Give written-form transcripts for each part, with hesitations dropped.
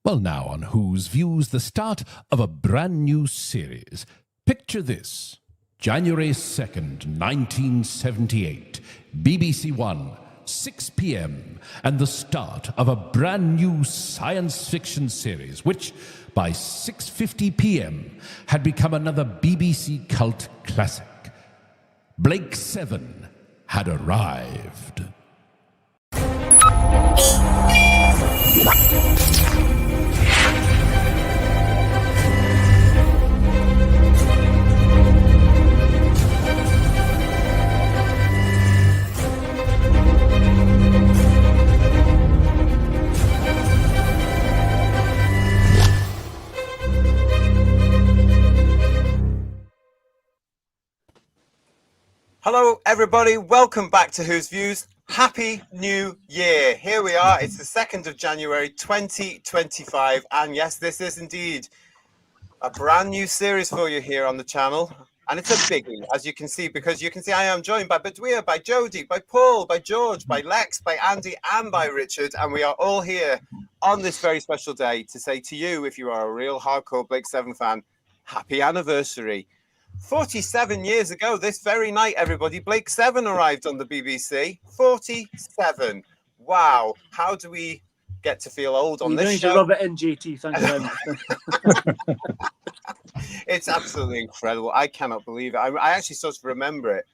Well, now on Whose Views, the start of a brand new series. Picture this. January 2nd, 1978, BBC One, 6 p.m, and the start of a brand new science fiction series, which, by 6:50 p.m, had become another BBC cult classic. Blake 7 had arrived. Hello everybody, welcome back to Whose Views. Happy New Year. Here we are, it's the 2nd of January 2025, and yes, this is indeed a brand new series for you here on the channel, and it's a biggie, as you can see, because you can see I am joined by Badwea, by Jodie, by Paul, by George, by Lex, by Andy, and by Richard, and we are all here on this very special day to say to you, if you are a real hardcore Blake 7 fan, happy anniversary. 47 years ago, this very night, everybody, Blake 7 arrived on the BBC. 47. Wow. How do we get to feel old on this show? You're going to rub it in, GT. Thank you very much. It's absolutely incredible. I cannot believe it. I actually sort of remember it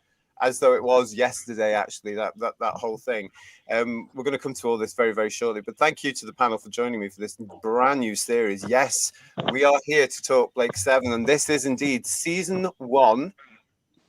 as though it was yesterday, actually, that whole thing. We're going to come to all this very, very shortly. But thank you to the panel for joining me for this brand new series. Yes, we are here to talk Blake 7. And this is indeed Season 1,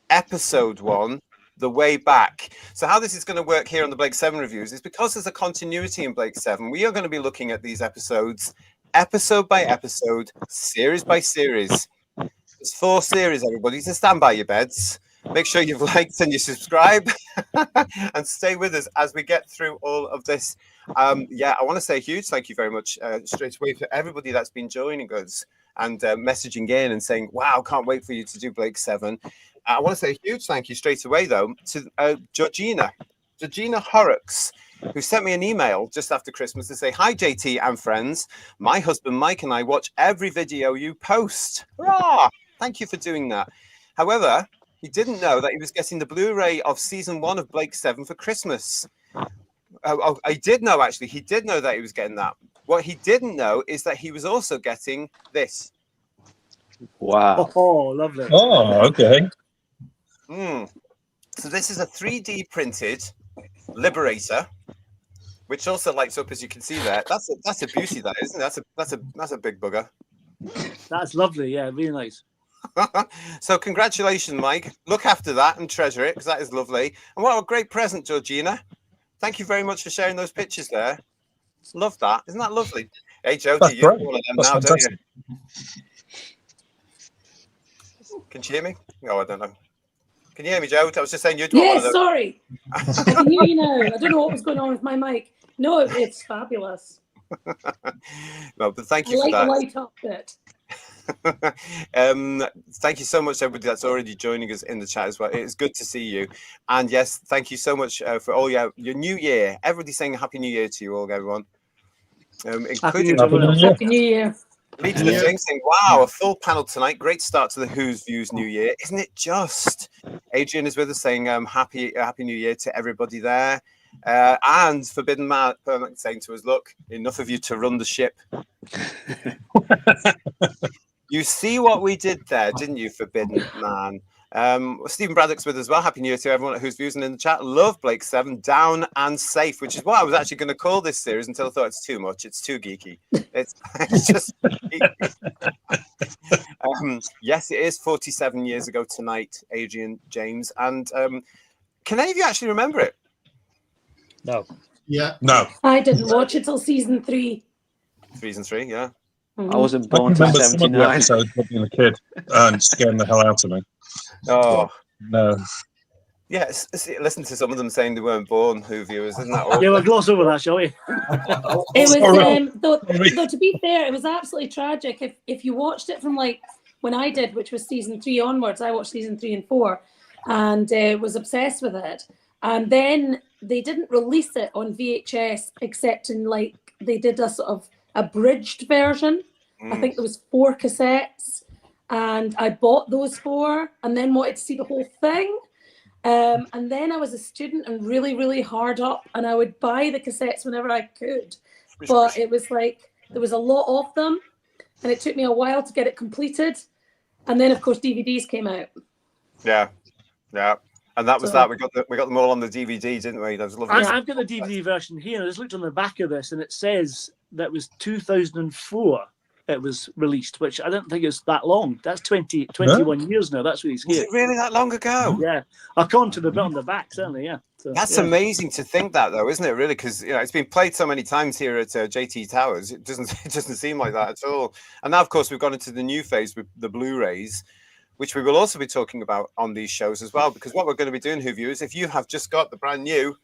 Episode 1, The Way Back. So how this is going to work here on the Blake 7 reviews is because there's a continuity in Blake 7. We are going to be looking at these episodes, episode by episode, series by series. There's 4 series, everybody, so stand by your beds. Make sure you've liked and you subscribe and stay with us as we get through all of this. Yeah, I want to say a huge thank you very much straight away for everybody that's been joining us and messaging in and saying, wow, can't wait for you to do Blake 7. I want to say a huge thank you straight away, though, to Georgina Horrocks, who sent me an email just after Christmas to say, hi, JT and friends. My husband Mike and I watch every video you post. Hurrah! Thank you for doing that. However, he didn't know that he was getting the Blu-ray of Season 1 of Blake 7 for Christmas. I did know, actually. He did know that he was getting that. What he didn't know is that he was also getting this. Wow. Oh, lovely. Oh, okay. So this is a 3D printed Liberator, which also lights up, as you can see there. That's a beauty, that isn't it? That's a big bugger. That's lovely. Yeah, really nice. So congratulations, Mike. Look after that and treasure it, because that is lovely. And what a great present, Georgina. Thank you very much for sharing those pictures there. Love that. Isn't that lovely? Hey, Jodie, you're one of them now, don't you? Can you hear me? No, I don't know. Can you hear me, Jodie? I was just saying you'd want one of those. Sorry. I can hear you now. I don't know what was going on with my mic. No, it's fabulous. No, but thank you for that. I like the light up bit. Thank you so much, everybody that's already joining us in the chat as well. It's good to see you, and yes, thank you so much for all your new year. Everybody saying happy new year to you all, everyone, including Happy New Year. Lee to the thing saying, wow, a full panel tonight, great start to the Whose Views New Year, isn't it just? Adrian is with us saying happy new year to everybody there. And Forbidden Man saying to us, look, enough of you to run the ship. You see what we did there, didn't you, Forbidden Man? Stephen Braddock's with us as well. Happy New Year to everyone at Whose Views and in the chat. Love Blake 7, down and safe, which is what I was actually going to call this series until I thought it's too much. It's too geeky. It's just geeky. Yes, it is 47 years ago tonight, Adrian, James. And can any of you actually remember it? No. Yeah. No. I didn't watch it till season 3. Season 3, yeah. I wasn't I born until remember some of the 79. episodes of being a kid and scaring the hell out of me. Oh. No. Yes, listen to some of them saying they weren't born, Who viewers, isn't that all? Yeah, we'll gloss over that, shall we? It was, though, to be fair, it was absolutely tragic. If you watched it from like when I did, which was season 3 onwards, I watched season 3 and 4 and was obsessed with it. And then they didn't release it on VHS except in like they did a sort of abridged version. I think there was 4 cassettes, and I bought those 4 and then wanted to see the whole thing. And then I was a student and really, really hard up, and I would buy the cassettes whenever I could. But it was like there was a lot of them, and it took me a while to get it completed. And then, of course, DVDs came out. Yeah. And that was that. We got them all on the DVD, didn't we? That was lovely. I've got the DVD version here. I just looked on the back of this, and it says that was 2004. It was released, which I don't think is that long. That's 21 years now. That's really scary. Was it really that long ago? Yeah, I've gone to the bit on the back, certainly. Yeah, so, that's amazing to think that, though, isn't it? Really, because it's been played so many times here at JT Towers. It doesn't seem like that at all. And now, of course, we've gone into the new phase with the Blu-rays, which we will also be talking about on these shows as well. Because what we're going to be doing, Who viewers, if you have just got the brand new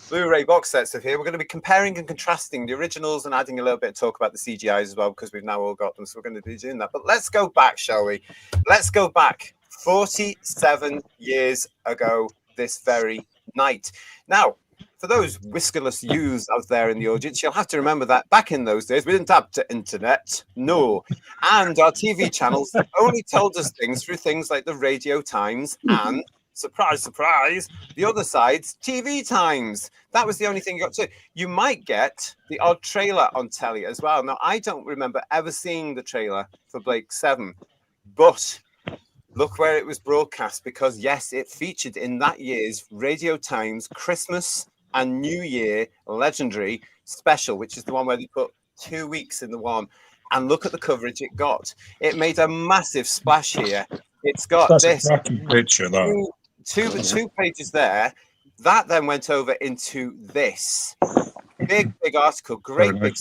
Blu-ray box sets of here, we're going to be comparing and contrasting the originals and adding a little bit of talk about the CGIs as well, because we've now all got them, so we're going to be doing that. But let's go back, shall we? Let's go back 47 years ago this very night. Now, for those whiskerless youths out there in the audience, you'll have to remember that back in those days, we didn't have the internet, no. And our TV channels only told us things through things like the Radio Times and, surprise, surprise, the other side's TV Times. That was the only thing you got to. You might get the odd trailer on telly as well. Now, I don't remember ever seeing the trailer for Blake 7, but look where it was broadcast, because, yes, it featured in that year's Radio Times Christmas and New Year Legendary Special, which is the one where they put 2 weeks in the one. And look at the coverage it got. It made a massive splash here. It's got this picture, though. Two pages there. That then went over into this big article. Great big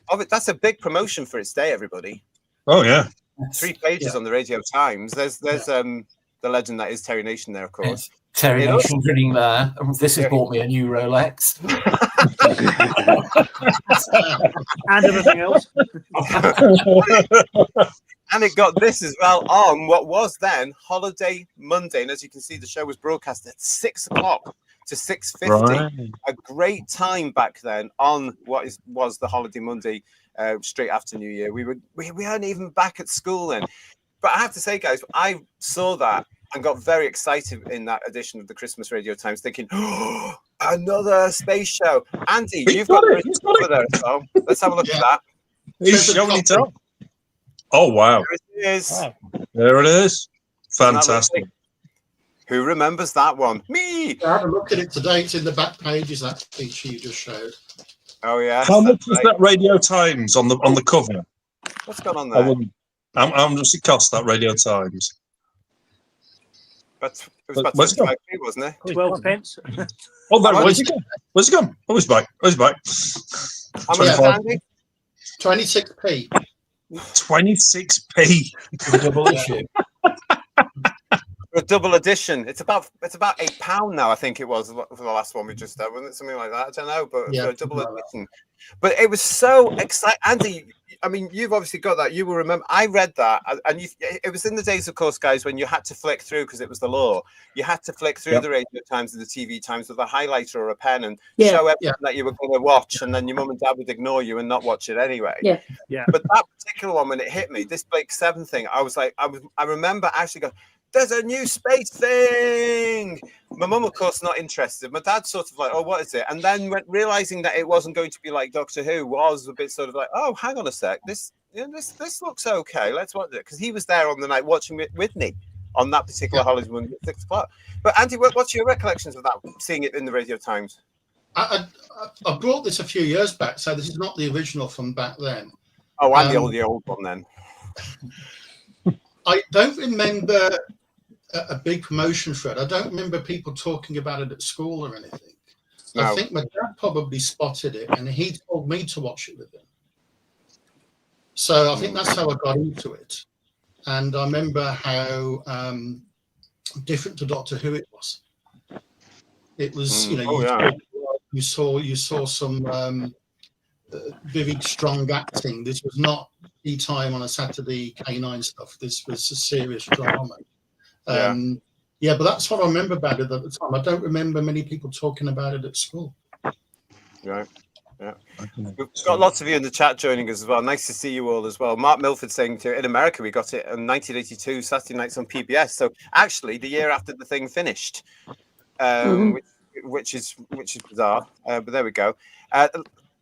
of it. That's a big promotion for its day, everybody. Oh yeah. 3 pages on the Radio Times. There's the legend that is Terry Nation there, of course. Terry Nation grinning there. This has bought me a new Rolex. And everything else. And it got this as well on what was then Holiday Monday. And as you can see, the show was broadcast at 6 o'clock to 6:50. Right. A great time back then on what was the Holiday Monday, straight after New Year. We weren't even back at school then. But I have to say, guys, I saw that and got very excited in that edition of the Christmas Radio Times, thinking, oh, another space show. Andy, you've got it over there as well. Let's have a look at that. He's showing it up. Oh, wow. There it is. Wow. There it is. Fantastic. Who remembers that one? Me! I had a look at it today. It's in the back pages, that feature you just showed. Oh, yeah. How much was that Radio Times on the cover? What's going on there? How much it cost, that Radio Times? But it was about 25p, wasn't it? 12 pence. Oh, where's he gone? Where's he gone? Oh, he's back. Where's he back? How much is Andy? 26p. 26p. Double issue. A double edition. It's about £8 now. I think it was for the last one we just had, wasn't it? Something like that. I don't know, but yeah, a double edition. But it was so exciting. Andy, I mean, you've obviously got that. You will remember. I read that, and it was in the days, of course, guys, when you had to flick through because it was the law. You had to flick through the Radio Times and the TV Times with a highlighter or a pen and show everything that you were going to watch, and then your mum and dad would ignore you and not watch it anyway. Yeah. But that particular one, when it hit me, this Blake 7 thing, I was like, I remember actually going, there's a new space thing. My mum, of course, not interested. My dad sort of like, oh, what is it? And then realizing that it wasn't going to be like Doctor Who was a bit sort of like, oh, hang on a sec. This looks okay. Let's watch it. Because he was there on the night watching it with me on that particular holiday Monday at 6 o'clock. But Andy, what's your recollections of that, seeing it in the Radio Times? I brought this a few years back, so this is not the original from back then. Oh, and the old one then. I don't remember a big promotion for it. I don't remember people talking about it at school or anything. No. I think my dad probably spotted it, and he told me to watch it with him. So I think that's how I got into it. And I remember how different to Doctor Who it was. It was, you saw some very strong acting. This was not tea time on a Saturday K9 stuff. This was a serious drama. But that's what I remember about it at the time. I don't remember many people talking about it at school. Right. Yeah. We've got lots of you in the chat joining us as well. Nice to see you all as well. Mark Milford saying in America we got it in 1982 Saturday nights on PBS. So actually the year after the thing finished, which is bizarre. But there we go.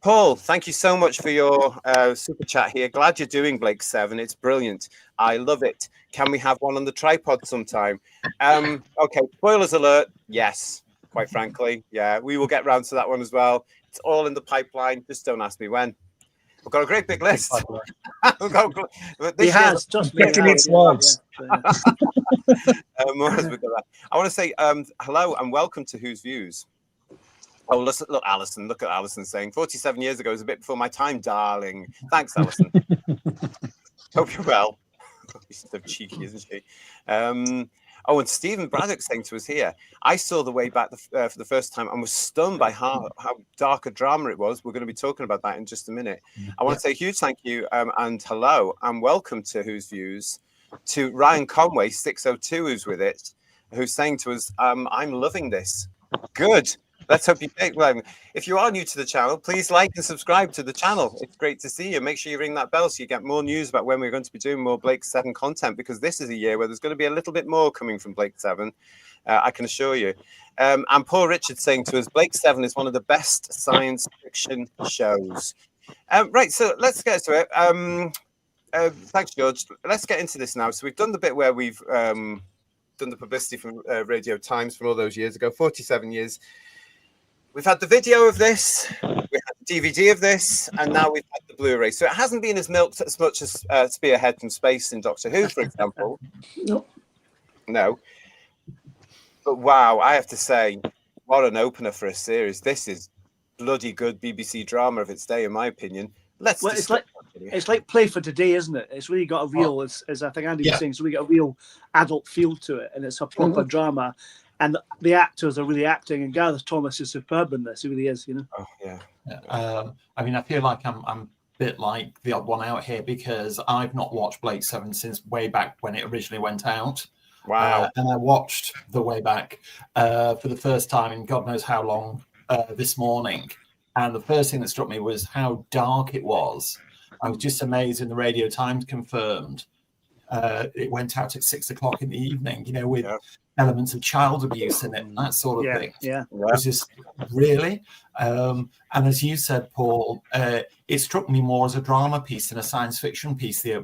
Paul, thank you so much for your super chat here. Glad you're doing Blake 7. It's brilliant. I love it. Can we have one on the tripod sometime? Okay, spoilers alert. Yes, quite frankly. Yeah, we will get round to that one as well. It's all in the pipeline. Just don't ask me when. We've got a great big list. He has, trust me. Its logs. More as we go. I want to say hello and welcome to Whose Views. Oh, listen, look, Alison. Look at Alison saying 47 years ago is a bit before my time, darling. Thanks, Alison. Hope you're well. She's so cheeky, isn't she? Oh, and Stephen Braddock saying to us here, I saw The Way Back for the first time and was stunned by how dark a drama it was. We're going to be talking about that in just a minute. I want to say a huge thank you and hello and welcome to Whose Views to Ryan Conway 602 who's with it, who's saying to us, I'm loving this. Good. Let's hope you take. Well, if you are new to the channel, please like and subscribe to the channel. It's great to see you. Make sure you ring that bell so you get more news about when we're going to be doing more Blake 7 content, because this is a year where there's going to be a little bit more coming from Blake 7. I can assure you. And Paul Richards saying to us, Blake 7 is one of the best science fiction shows. Right, so let's get to it. Thanks, George. Let's get into this now. So we've done the bit where we've done the publicity from Radio Times from all those years ago, 47 years. We've had the video of this, we had the DVD of this, and now we've had the Blu-ray. So it hasn't been as milked as much as Spearhead from Space in Doctor Who, for example. No. But wow, I have to say, what an opener for a series. This is bloody good BBC drama of its day, in my opinion. It's like Play for Today, isn't it? It's really got a real, as I think Andy was saying, it's really got a real adult feel to it, and it's a proper drama. And the actors are really acting, and Gareth Thomas is superb in this. He really is, you know. Oh yeah. I mean, I feel like I'm a bit like the odd one out here because I've not watched Blake 7 since way back when it originally went out. Wow. And I watched The Way Back for the first time in God knows how long this morning. And the first thing that struck me was how dark it was. I was just amazed, and the Radio Times confirmed it went out at 6 o'clock in the evening, you know, with elements of child abuse in it, that sort of thing. Yeah. It was just really. And as you said, Paul, it struck me more as a drama piece than a science fiction piece, the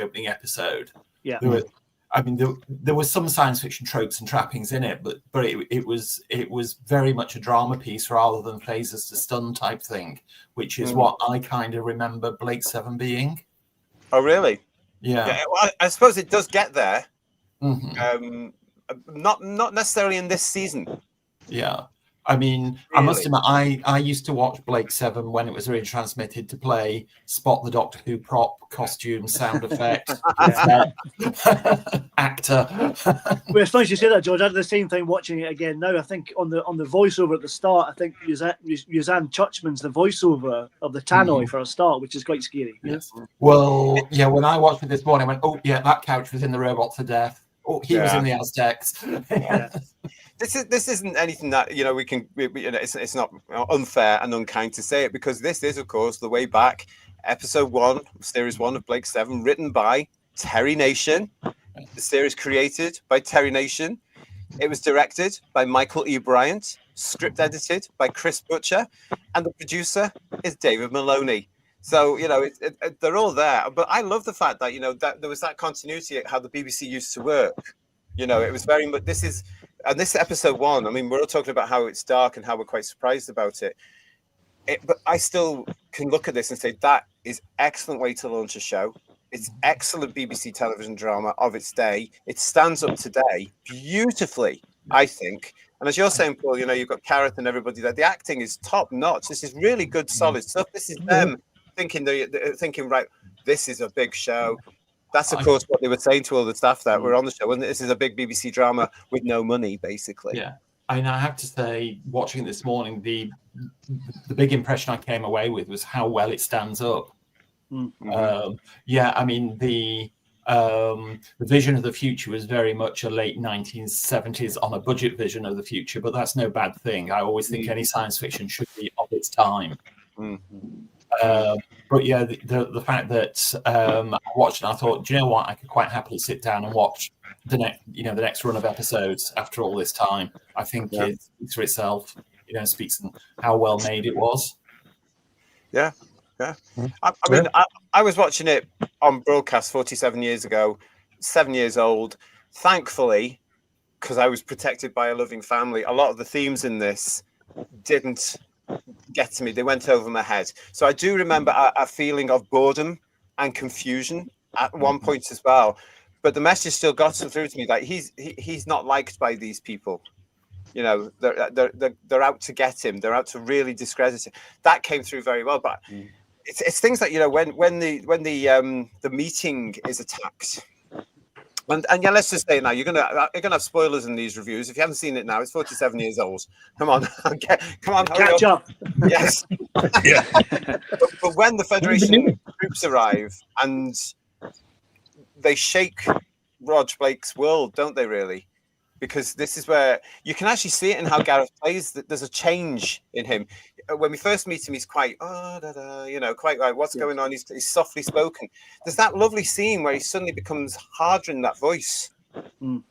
opening episode. Yeah. There was some science fiction tropes and trappings in it, but it was very much a drama piece rather than phrases to stun type thing, which is what I kind of remember Blake 7 being. Oh, really? Yeah. Well, I suppose it does get there. Not necessarily in this season. Yeah. I mean, really? I must admit, I used to watch Blake 7 when it was retransmitted to play Spot the Doctor Who prop, costume, sound effect, actor. Well, it's funny you say that, George. I did the same thing watching it again now. I think on the voiceover at the start, I think Suzanne Churchman's the voiceover of the Tannoy for a start, which is quite scary. Yes. Well, yeah, when I watched it this morning, I went, oh, yeah, that couch was in the Robots of Death. Oh, he was in the Aztecs. This isn't anything that we can. It's not unfair and unkind to say it, because this is, of course, The Way Back, episode 1, series 1 of Blake 7, written by Terry Nation. The series created by Terry Nation. It was directed by Michael E. Bryant, script edited by Chris Butcher, and the producer is David Maloney. So, they're all there. But I love the fact that, that there was that continuity at how the BBC used to work. It was very much, this is episode 1. I mean, we're all talking about how it's dark and how we're quite surprised about it. But I still can look at this and say that is excellent way to launch a show. It's excellent BBC television drama of its day. It stands up today beautifully, I think. And as you're saying, Paul, you've got Carrot and everybody there. The acting is top notch. This is really good, solid stuff. This is them thinking, right, this is a big show. That's, of course, what they were saying to all the staff that were on the show. Wasn't it? This is a big BBC drama with no money, basically. Yeah. I mean, I have to say, watching it this morning, the big impression I came away with was how well it stands up. I mean, the vision of the future was very much a late 1970s on a budget vision of the future, but that's no bad thing. I always think any science fiction should be of its time. But yeah, the fact that I watched and I thought, do you know what? I could quite happily sit down and watch the next run of episodes after all this time. I think it speaks for itself. Speaks on how well made it was. Yeah. I mean, I was watching it on broadcast 47 years ago, 7 years old. Thankfully, because I was protected by a loving family, a lot of the themes in this didn't get to me. They went over my head. So I do remember a feeling of boredom and confusion at one point as well. But the message still got through to me. Like he's not liked by these people. They're out to get him. They're out to really discredit him. That came through very well. But it's things that when the meeting is attacked. And yeah, let's just say now you're gonna have spoilers in these reviews. If you haven't seen it now, it's 47 years old. Come on, come on, catch up. Yes. Yeah. But when the Federation troops arrive and they shake Rog Blake's world, don't they? Really, because this is where you can actually see it in how Gareth plays. That there's a change in him. When we first meet him, he's quite, quite like, what's going on? He's softly spoken. There's that lovely scene where he suddenly becomes harder in that voice. And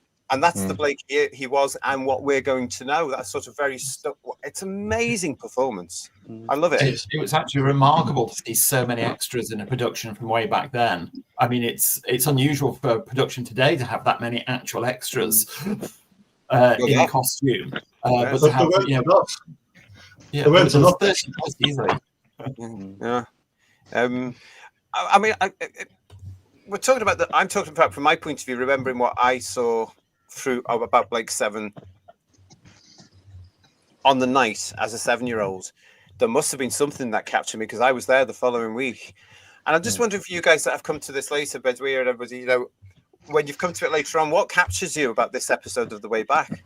that's the Blake he was and what we're going to know. That's sort of it's amazing performance. I love it. It was actually remarkable to see so many extras in a production from way back then. I mean, it's unusual for a production today to have that many actual extras in costume. But to have, there weren't enough easily. Yeah. I mean, we're talking about I'm talking about from my point of view, remembering what I saw through about Blake 7 on the night as a 7-year-old. There must have been something that captured me because I was there the following week. And I just wonder if you guys that have come to this later, Bedweir and everybody, when you've come to it later on, what captures you about this episode of The Way Back?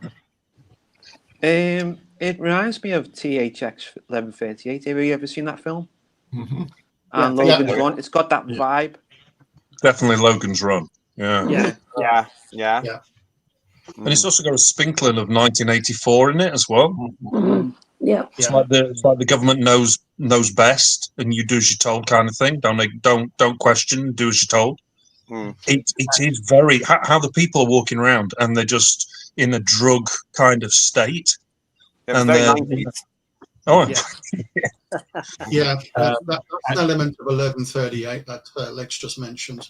It reminds me of THX 1138. Have you ever seen that film? Mm-hmm. And Logan's Run. It's got that vibe. Definitely Logan's Run. Yeah. And it's also got a sprinkling of 1984 in it as well. Mm-hmm. Yeah. It's like the government knows best, and you do as you're told, kind of thing. Don't question, do as you're told. It is very how the people are walking around, and they're just in a drug kind of state. And very that's an element of 1138 that Lex just mentioned.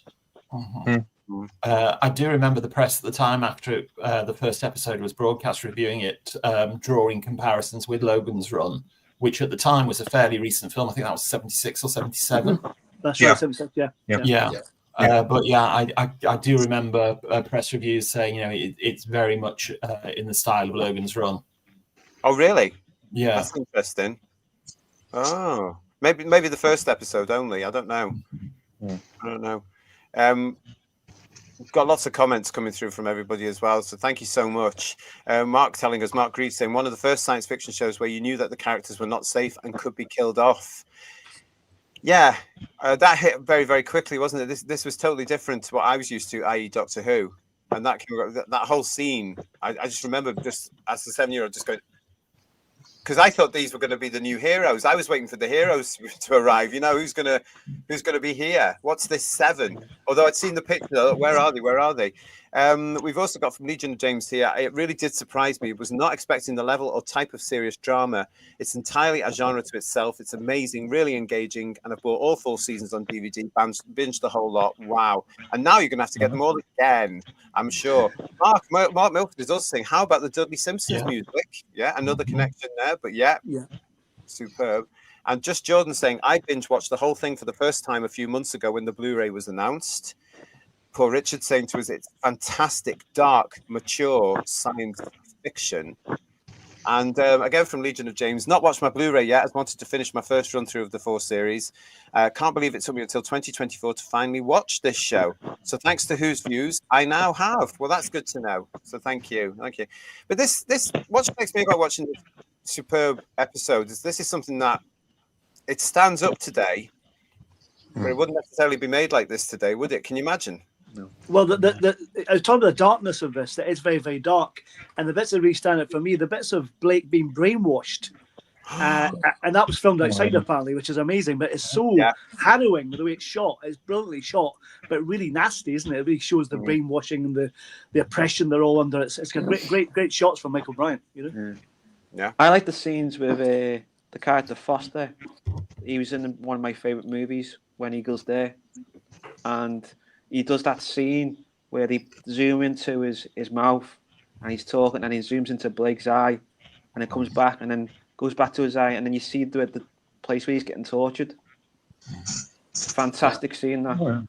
I do remember the press at the time after the first episode was broadcast reviewing it, drawing comparisons with Logan's Run, which at the time was a fairly recent film. I think that was 76 or 77. That's right, 76, yeah. But I do remember press reviews saying, it's very much in the style of Logan's Run. Oh, really? Yeah. That's interesting. Oh, maybe the first episode only. I don't know. We've got lots of comments coming through from everybody as well, so thank you so much. Mark Greaves saying, one of the first science fiction shows where you knew that the characters were not safe and could be killed off. Yeah, that hit very, very quickly, wasn't it? This was totally different to what I was used to, i.e. Doctor Who. And that whole scene, I just remember just as a 7-year-old just going, because I thought these were going to be the new heroes. I was waiting for the heroes to arrive. Who's going to be here? What's this 7? Although I'd seen the picture, where are they? We've also got from Legion of James here. It really did surprise me. I was not expecting the level or type of serious drama. It's entirely a genre to itself. It's amazing, really engaging, and I've bought all 4 seasons on DVD. Binged the whole lot. Wow! And now you're going to have to get them all again, I'm sure. Mark Milford is also saying, how about the Dudley Simpsons music? Yeah, another connection there. But yeah, superb. And just Jordan saying, I binge watched the whole thing for the first time a few months ago when the Blu-ray was announced. Paul Richard saying to us, it's fantastic, dark, mature science fiction. And again from Legion of James, not watched my Blu-ray yet. I wanted to finish my first run through of the 4 series. Can't believe it took me until 2024 to finally watch this show. So thanks to Who's Views, I now have. Well, that's good to know. So thank you. But this what makes me about watching this superb episode is this is something that it stands up today, but it wouldn't necessarily be made like this today, would it? Can you imagine? No. Well, I was talking about the darkness of this. That it's very, very dark, and the bits that really stand out for me, the bits of Blake being brainwashed, And that was filmed outside apparently, which is amazing. But it's so harrowing the way it's shot. It's brilliantly shot, but really nasty, isn't it? It really shows the brainwashing and the oppression they're all under. It's got great shots from Michael Bryant. You know. Yeah. I like the scenes with the character Foster. He was in one of my favourite movies, When Eagles Dare, and he does that scene where they zoom into his mouth and he's talking, and he zooms into Blake's eye, and it comes back and then goes back to his eye, and then you see the place where he's getting tortured. Fantastic scene that.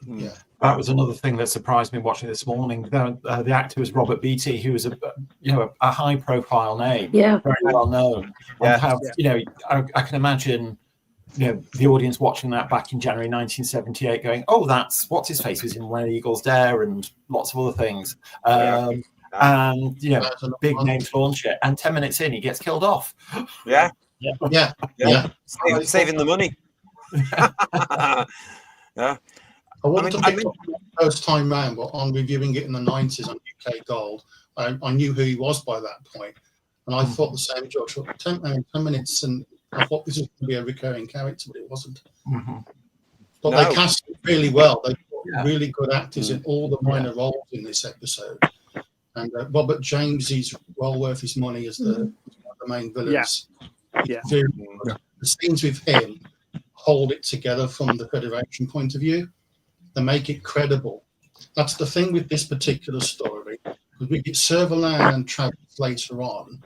Yeah. That was another thing that surprised me watching this morning. The actor was Robert Beatty, who was a high-profile name, very well known. And how I can imagine, the audience watching that back in January 1978, going, "Oh, that's what's his face was in When Eagles Dare and lots of other things." And big names launch it, and 10 minutes in, he gets killed off. Yeah. Saving the money. Yeah. I wanted to pick up the first time round, but on reviewing it in the 90s on UK Gold, I knew who he was by that point, and I thought the same. George, 10 minutes, and I thought this was going to be a recurring character, but it wasn't. But they cast it really well. They put really good actors in all the minor roles in this episode, and Robert James is well worth his money as the main villains. The scenes with him hold it together from the Federation point of view. They make it credible. That's the thing with this particular story. We get Servalan and Travis later on,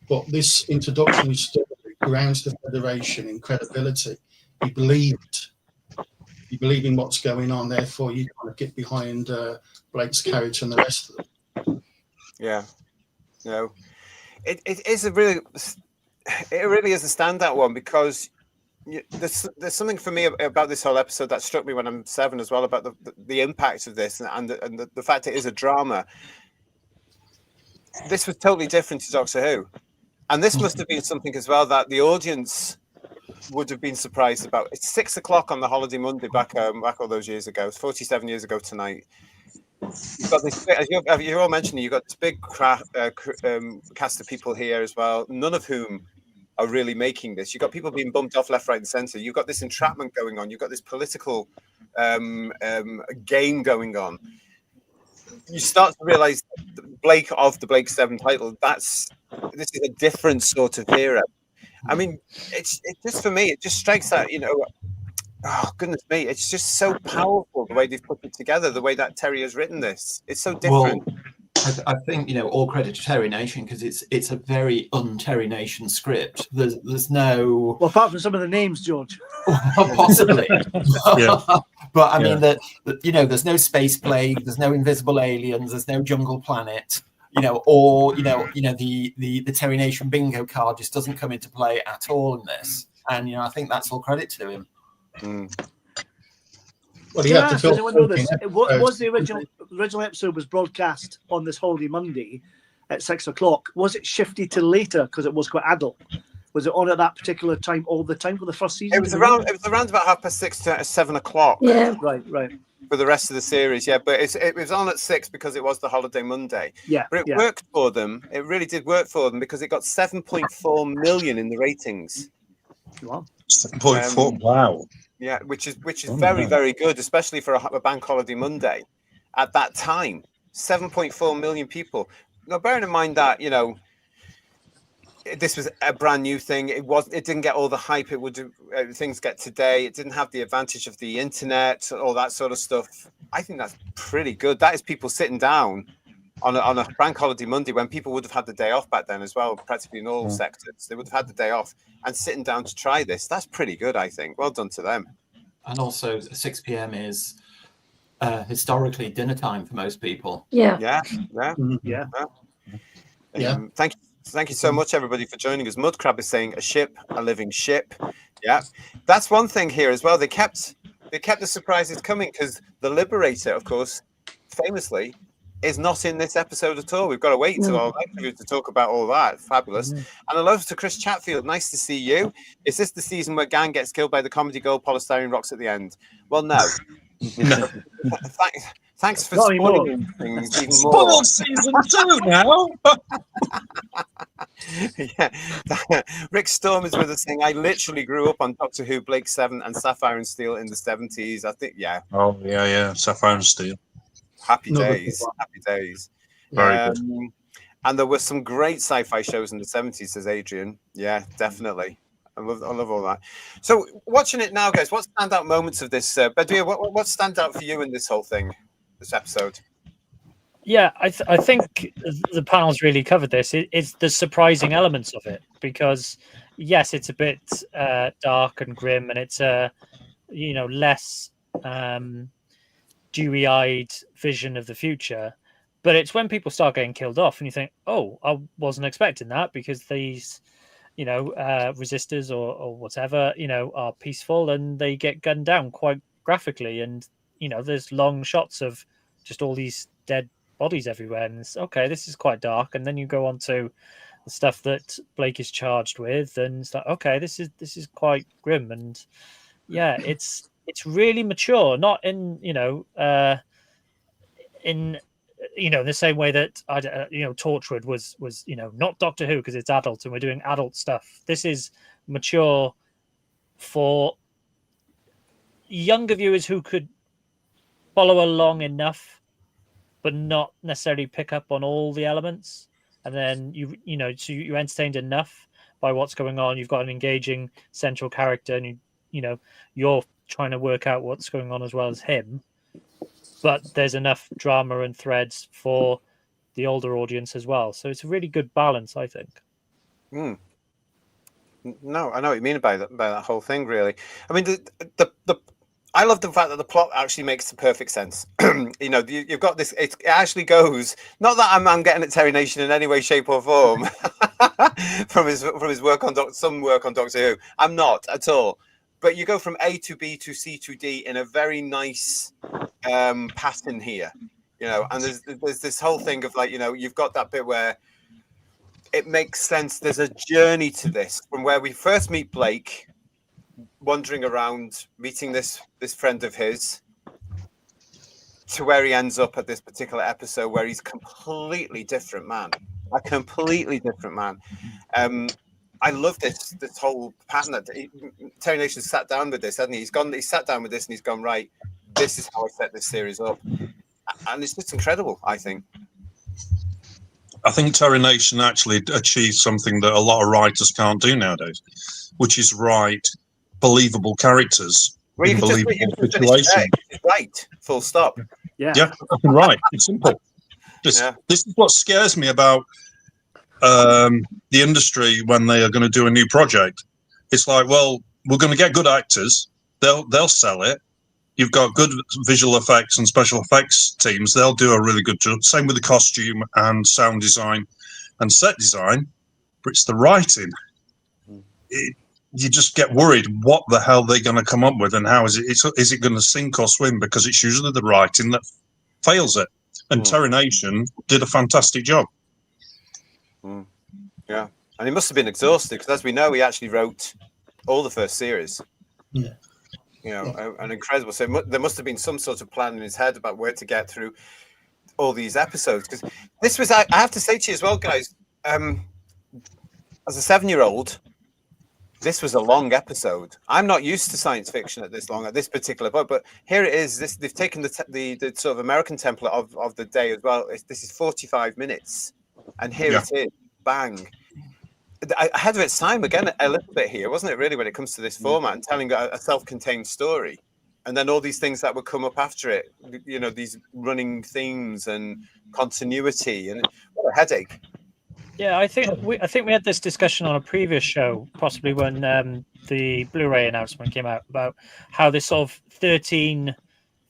but this introductory story grounds the Federation in credibility. You believe in what's going on, therefore you kind of get behind Blake's character and the rest of them. Yeah. It is it really is a standout one, because there's something for me about this whole episode that struck me when I'm 7 as well, about the impact of this and the fact it is a drama. This was totally different to Doctor Who, and this must have been something as well that the audience would have been surprised about. It's 6 o'clock on the holiday Monday back all those years ago. It's 47 years ago tonight. You've got this, as you're all mentioning, you've got this big cast of people here as well, none of whom are really making this. You've got people being bumped off left, right, and centre. You've got this entrapment going on. You've got this political game going on. You start to realise Blake of the Blake 7 title. This is a different sort of era. I mean, it's just, for me, it just strikes that, oh goodness me, it's just so powerful the way they've put it together, the way that Terry has written this. It's so different. Well, I think all credit to Terry Nation, because it's a very un-Terry Nation script. There's no, well, apart from some of the names, George. Possibly. But I mean that there's no space plague, there's no invisible aliens, there's no jungle planet, or the Terry Nation bingo card just doesn't come into play at all in this. And I think that's all credit to him. Well, you have to does anyone know this? Was the original episode was broadcast on this holiday Monday at 6 o'clock? Was it shifted to later because it was quite adult? Was it on at that particular time all the time for the first season? It was around about 6:30 to 7 o'clock. Yeah, right. For the rest of the series, but it was on at 6 because it was the holiday Monday. Yeah, but it worked for them. It really did work for them, because it got 7.4 million in the ratings. Wow. 7.4. Wow. Yeah, which is very, very good, especially for a bank holiday Monday. At that time, 7.4 million people. Now, bearing in mind that this was a brand new thing. It didn't get all the hype it would do, things get today. It didn't have the advantage of the internet, all that sort of stuff. I think that's pretty good. That is people sitting down on a bank holiday Monday, when people would have had the day off back then as well, practically in all sectors. They would have had the day off and sitting down to try this. That's pretty good, I think. Well done to them. And also 6 p.m. is historically dinner time for most people. Yeah. Thank you so much, everybody, for joining us. Mudcrab is saying a living ship. Yeah, that's one thing here as well. They kept the surprises coming, because the Liberator, of course, famously, is not in this episode at all. We've got to wait until our interview to talk about all that. Fabulous. And hello to Chris Chatfield. Nice to see you. Is this the season where Gang gets killed by the comedy gold polystyrene rocks at the end? Well, no. Thanks for Not anymore. spoiling things even more. Spoiled season 2 now. Yeah, Rick Storm is with us saying, I literally grew up on Doctor Who, Blake 7 and Sapphire and Steel in the 70s. I think, yeah. Oh, yeah. Sapphire and Steel. Happy Another days. good one. Happy days. Very good. And there were some great sci-fi shows in the 70s, says Adrian. Yeah, definitely. I love all that. So watching it now, guys, what standout moments of this? Badir, what stands out for you in this whole thing, this episode? Yeah, I think the panel's really covered this. It's the surprising elements of it, because yes, it's a bit dark and grim, and it's a less dewy-eyed vision of the future. But it's when people start getting killed off, and you think, "Oh, I wasn't expecting that," because these, resistors or whatever, are peaceful and they get gunned down quite graphically, and there's long shots of just all these dead bodies everywhere, and it's okay, this is quite dark. And then you go on to the stuff that Blake is charged with, and it's like, okay, this is quite grim. And yeah, it's really mature, not in the same way that Torchwood was not Doctor Who, because it's adult and we're doing adult stuff. This is mature for younger viewers who could follow along enough but not necessarily pick up on all the elements. And then so you entertained enough by what's going on. You've got an engaging central character, and you're trying to work out what's going on as well as him. But there's enough drama and threads for the older audience as well. So it's a really good balance, I think. No, I know what you mean by that whole thing, really. I mean, I love the fact that the plot actually makes the perfect sense. You've got this. It actually goes. Not that I'm getting at Terry Nation in any way, shape, or form from his work on some work on Doctor Who. I'm not at all. But you go from A to B to C to D in a very nice pattern here. And there's this whole thing of you've got that bit where it makes sense. There's a journey to this from where we first meet Blake, wandering around, meeting this friend of his, to where he ends up at this particular episode where he's a completely different man. I love this whole pattern that Terry Nation sat down with this, hasn't he? He sat down with this and he's gone, right, this is how I set this series up. And it's just incredible, I think. I think Terry Nation actually achieved something that a lot of writers can't do nowadays, which is write believable characters in believable situations. Right, full stop. Yeah, right. It's simple. This is what scares me about the industry when they are going to do a new project. It's like, well, we're going to get good actors. They'll sell it. You've got good visual effects and special effects teams. They'll do a really good job. Same with the costume and sound design and set design. But it's the writing. You just get worried. What the hell they're going to come up with, and how is it going to sink or swim? Because it's usually the writing that fails it. And Terry Nation did a fantastic job. Yeah, and he must have been exhausted, because as we know, he actually wrote all the first series. Yeah. And incredible. So there must have been some sort of plan in his head about where to get through all these episodes. Because this was, I have to say to you as well, guys, as a 7-year-old, this was a long episode. I'm not used to science fiction at this long, at this particular point, but here it is. They've taken the sort of American template of the day as well. This is 45 minutes, and here it is, bang. Ahead of its time again a little bit here, wasn't it, really, when it comes to this format and telling a self-contained story, and then all these things that would come up after it, these running themes and continuity, and what a headache. Yeah, I think we had this discussion on a previous show, possibly when the Blu-ray announcement came out, about how this sort of 13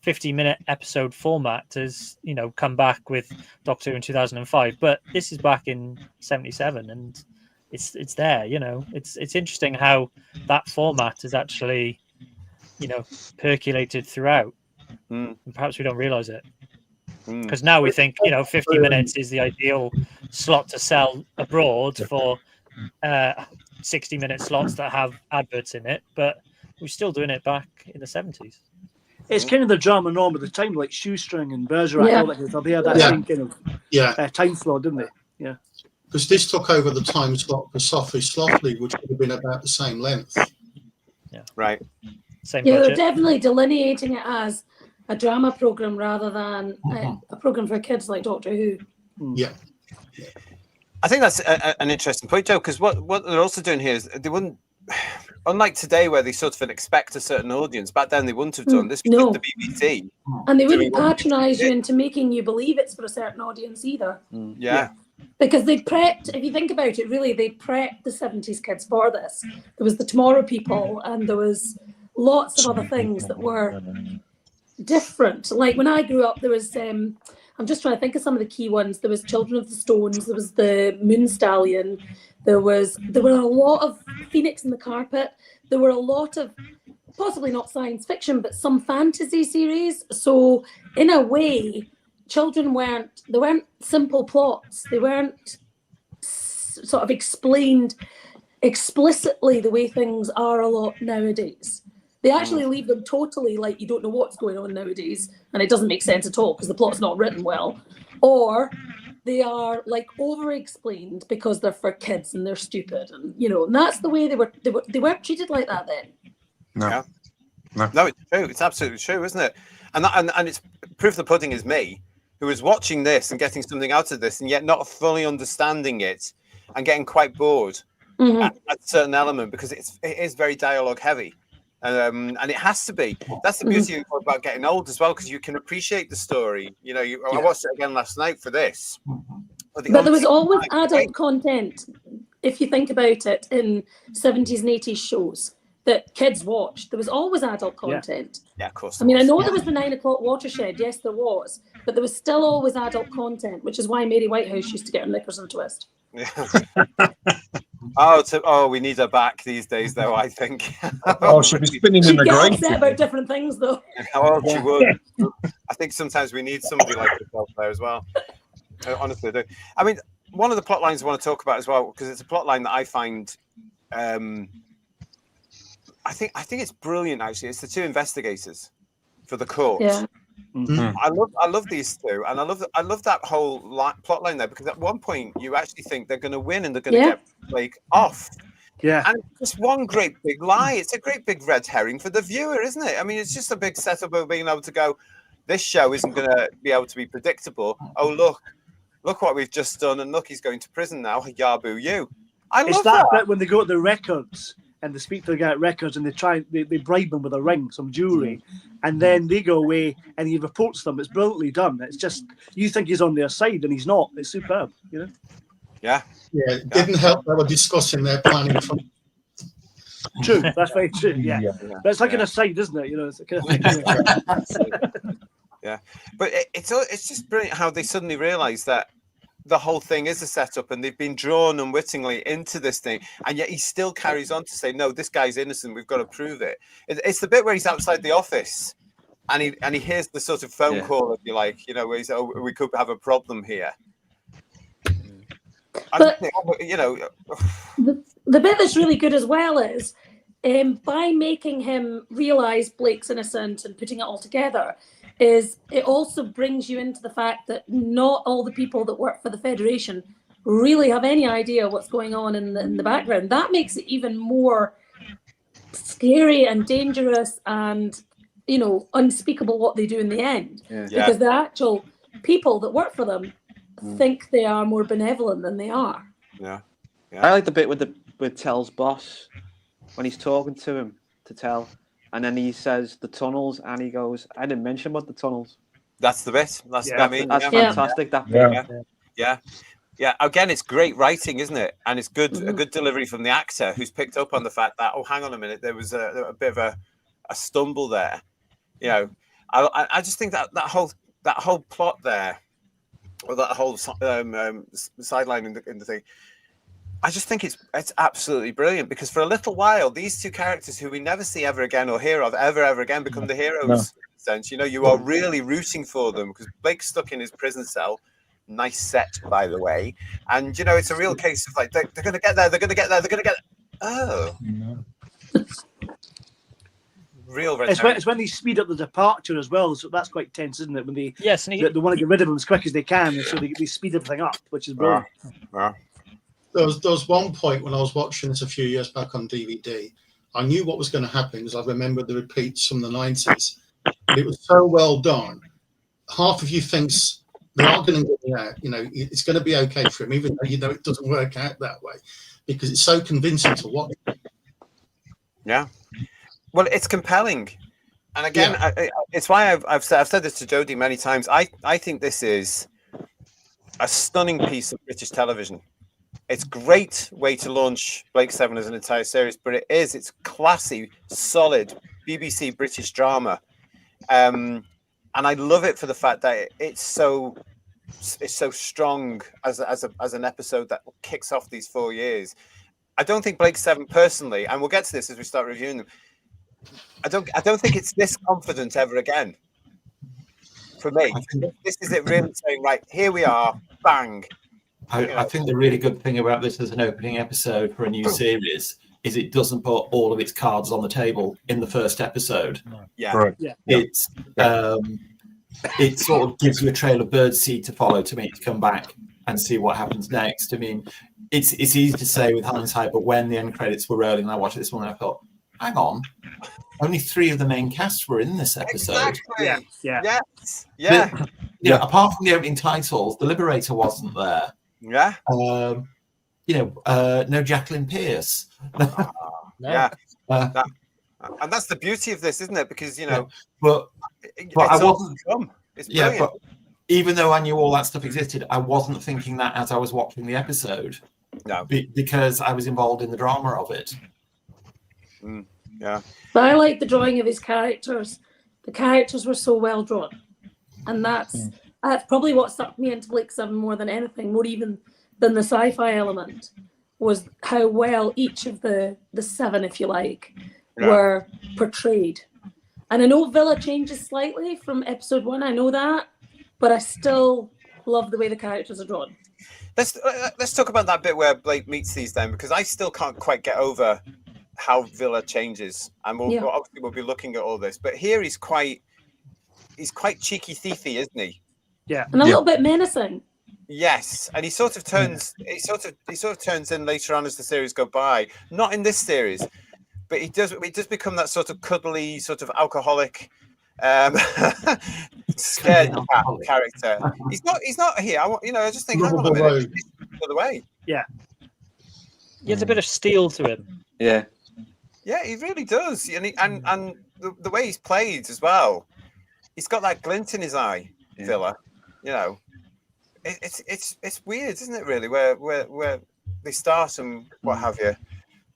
50-minute episode format has come back with Doctor Who in 2005, but this is back in 77, and it's there. It's interesting how that format has actually percolated throughout, and perhaps we don't realize it, because now we think 50 minutes is the ideal slot to sell abroad for 60-minute slots that have adverts in it, but we're still doing it back in the 70s. It's kind of the drama norm at the time, like Shoestring and Bergerac. Yeah. All that kind of stuff. They had that same kind of time slot, didn't they? Yeah. Because this took over the time slot for Softly Slothly, which would have been about the same length. Yeah. Right. Same Yeah, they're budget. definitely delineating it as a drama program rather than a program for kids like Doctor Who. Yeah. I think that's an interesting point, Joe, because what they're also doing here is they wouldn't, unlike today where they sort of expect a certain audience, back then they wouldn't have done this. No. The BBC. And they wouldn't patronise you into making you believe it's for a certain audience either. Yeah. Because they prepped, if you think about it, really, they prepped the 70s kids for this. There was the Tomorrow People, and there was lots of other things that were different. Like when I grew up, there was, I'm just trying to think of some of the key ones. There was Children of the Stones, there was the Moon Stallion, there were a lot of Phoenix and the Carpet, there were a lot of, possibly not science fiction, but some fantasy series. So in a way, children weren't simple plots. They weren't sort of explained explicitly the way things are a lot nowadays. They actually leave them totally like you don't know what's going on nowadays, and it doesn't make sense at all because the plot's not written well. Or they are like over-explained because they're for kids and they're stupid, and and that's the way they weren't treated like that then. No. Yeah. No, it's true. It's absolutely true, isn't it? And it's proof of the pudding is me, who was watching this and getting something out of this, and yet not fully understanding it, and getting quite bored at a certain element because it is very dialogue heavy, and it has to be. That's the beauty about getting old as well, because you can appreciate the story. I watched it again last night for this. But there was always adult content, if you think about it, in 70s and 80s shows that kids watched. There was always adult content. Yeah, of course. I mean, I know there was the 9 o'clock watershed. Yes, there was. But there was still always adult content, which is why Mary Whitehouse used to get her knickers in a twist. We need her back these days, though, I think. She'll be spinning in the She'd grave. get upset about different things, though. She would. I think sometimes we need somebody like yourself there as well. Honestly, I do. I mean, one of the plot lines I want to talk about as well, because it's a plot line that I find... I think it's brilliant. Actually, it's the two investigators for the court. Yeah, I love these two, and I love that whole plot line there, because at one point you actually think they're going to win and they're going to get Blake off. Yeah, and it's just one great big lie. It's a great big red herring for the viewer, isn't it? I mean, it's just a big setup of being able to go, this show isn't going to be able to be predictable. Oh look what we've just done, and look, he's going to prison now. Yaboo you! It's that bit when they go to the records. And they speak to the guy at records, and they bribe him with a ring, some jewelry, and then they go away, and he reports them. It's brilliantly done. It's just you think he's on their side, and he's not. It's superb, Yeah. Yeah, it didn't help that we're discussing their planning for. True, that's very true. Yeah, but it's like an aside, isn't it? It's a kind of thing. Yeah, but it's just brilliant how they suddenly realise that the whole thing is a setup, and they've been drawn unwittingly into this thing, and yet he still carries on to say, no, this guy's innocent, we've got to prove it. It's the bit where he's outside the office and he hears the sort of phone call, if you like, where he's, we could have a problem here. But the bit that's really good as well is by making him realise Blake's innocent and putting it all together, is it also brings you into the fact that not all the people that work for the Federation really have any idea what's going on in the background. That makes it even more scary and dangerous and, unspeakable what they do in the end. Because the actual people that work for them think they are more benevolent than they are. Yeah. I like the bit with Tell's boss when he's talking to him, to Tell. And then he says the tunnels, and he goes, "I didn't mention about the tunnels." That's the bit. That's fantastic. That bit. Yeah. Again, it's great writing, isn't it? And it's good, a good delivery from the actor who's picked up on the fact that, hang on a minute, there was a bit of a stumble there. I just think that whole plot there, or that whole sideline in the thing. I just think it's absolutely brilliant, because for a little while, these two characters who we never see ever again or hear of ever again become the heroes. In a sense, you are really rooting for them, because Blake's stuck in his prison cell. Nice set, by the way. And it's a real case of like they're going to get there. They're going to get there. They're going to get. Oh, real red It's herring. when they speed up the departure as well, so that's quite tense, isn't it? When they Yes, and they want to get rid of them as quick as they can, so they speed everything up, which is brilliant. There was one point when I was watching this a few years back on DVD. I knew what was going to happen because I remembered the repeats from the 90s. But it was so well done. Half of you thinks they are going to get me out. You know, it's going to be okay for him, even though you know it doesn't work out that way, because it's so convincing to watch. Yeah. Well, it's compelling. And again, it's why I've said this to Jodie many times. I think this is a stunning piece of British television. It's a great way to launch Blake Seven as an entire series, but it's classy, solid BBC British drama. And I love it for the fact that it's so strong as an episode that kicks off these 4 years. I don't think Blake Seven personally, and we'll get to this as we start reviewing them, I don't think it's this confident ever again. For me, this is it really saying, right, here we are, bang. I think the really good thing about this as an opening episode for a new series is it doesn't put all of its cards on the table in the first episode. It sort of gives you a trail of birdseed to follow to make you come back and see what happens next. I mean, it's easy to say with hindsight, but when the end credits were rolling and I watched this one, I thought, hang on, only 3 of the main cast were in this episode. Exactly. Apart from the opening titles, the Liberator wasn't there. No Jacqueline Pierce. And that's the beauty of this, isn't it? Because but I wasn't. It's brilliant. But even though I knew all that stuff existed, I wasn't thinking that as I was watching the episode. No, because I was involved in the drama of it. Yeah. But I like the drawing of his characters. The characters were so well drawn, and that's probably what sucked me into Blake Seven more than anything, more even than the sci-fi element, was how well each of the 7, if you like, were portrayed. And I know Villa changes slightly from episode 1. I know that, but I still love the way the characters are drawn. Let's talk about that bit where Blake meets these then, because I still can't quite get over how Villa changes, and we'll be looking at all this. But here he's quite cheeky thiefy, isn't he? Yeah, and a little bit menacing. Yes, and he sort of turns in later on as the series go by. Not in this series, but he does become that sort of cuddly, sort of alcoholic, scared character. He's not here. I just think, hang on a minute, the other way. Yeah, he has a bit of steel to him. Yeah, he really does, and the way he's played as well. He's got that glint in his eye, Villa. It's weird, isn't it? Really, where they start and what have you.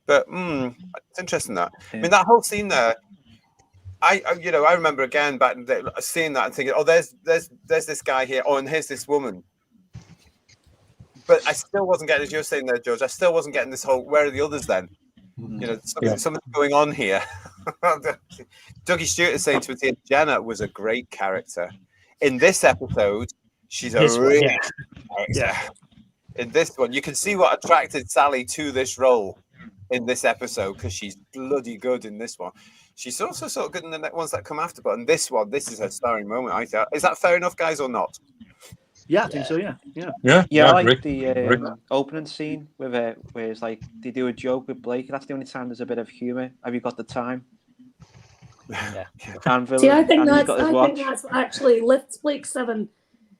But it's interesting that. I mean, that whole scene there. I remember again back seeing that and thinking, oh, there's this guy here. Oh, and here's this woman. But I still wasn't getting, as you were saying there, George. I still wasn't getting this whole. Where are the others then? Something's going on here. Dougie Stewart is saying to us here, Jenna was a great character. In this episode, she's a really character. In this one, you can see what attracted Sally to this role in this episode, because she's bloody good in this one. She's also sort of good in the ones that come after, but in this one, this is her starring moment, I thought. Is that fair enough, guys, or not? Yeah, I think so. Yeah. I like the opening scene where it's like they do a joke with Blake. That's the only time there's a bit of humor. Have you got the time? See, I think that's what actually lifts Blake Seven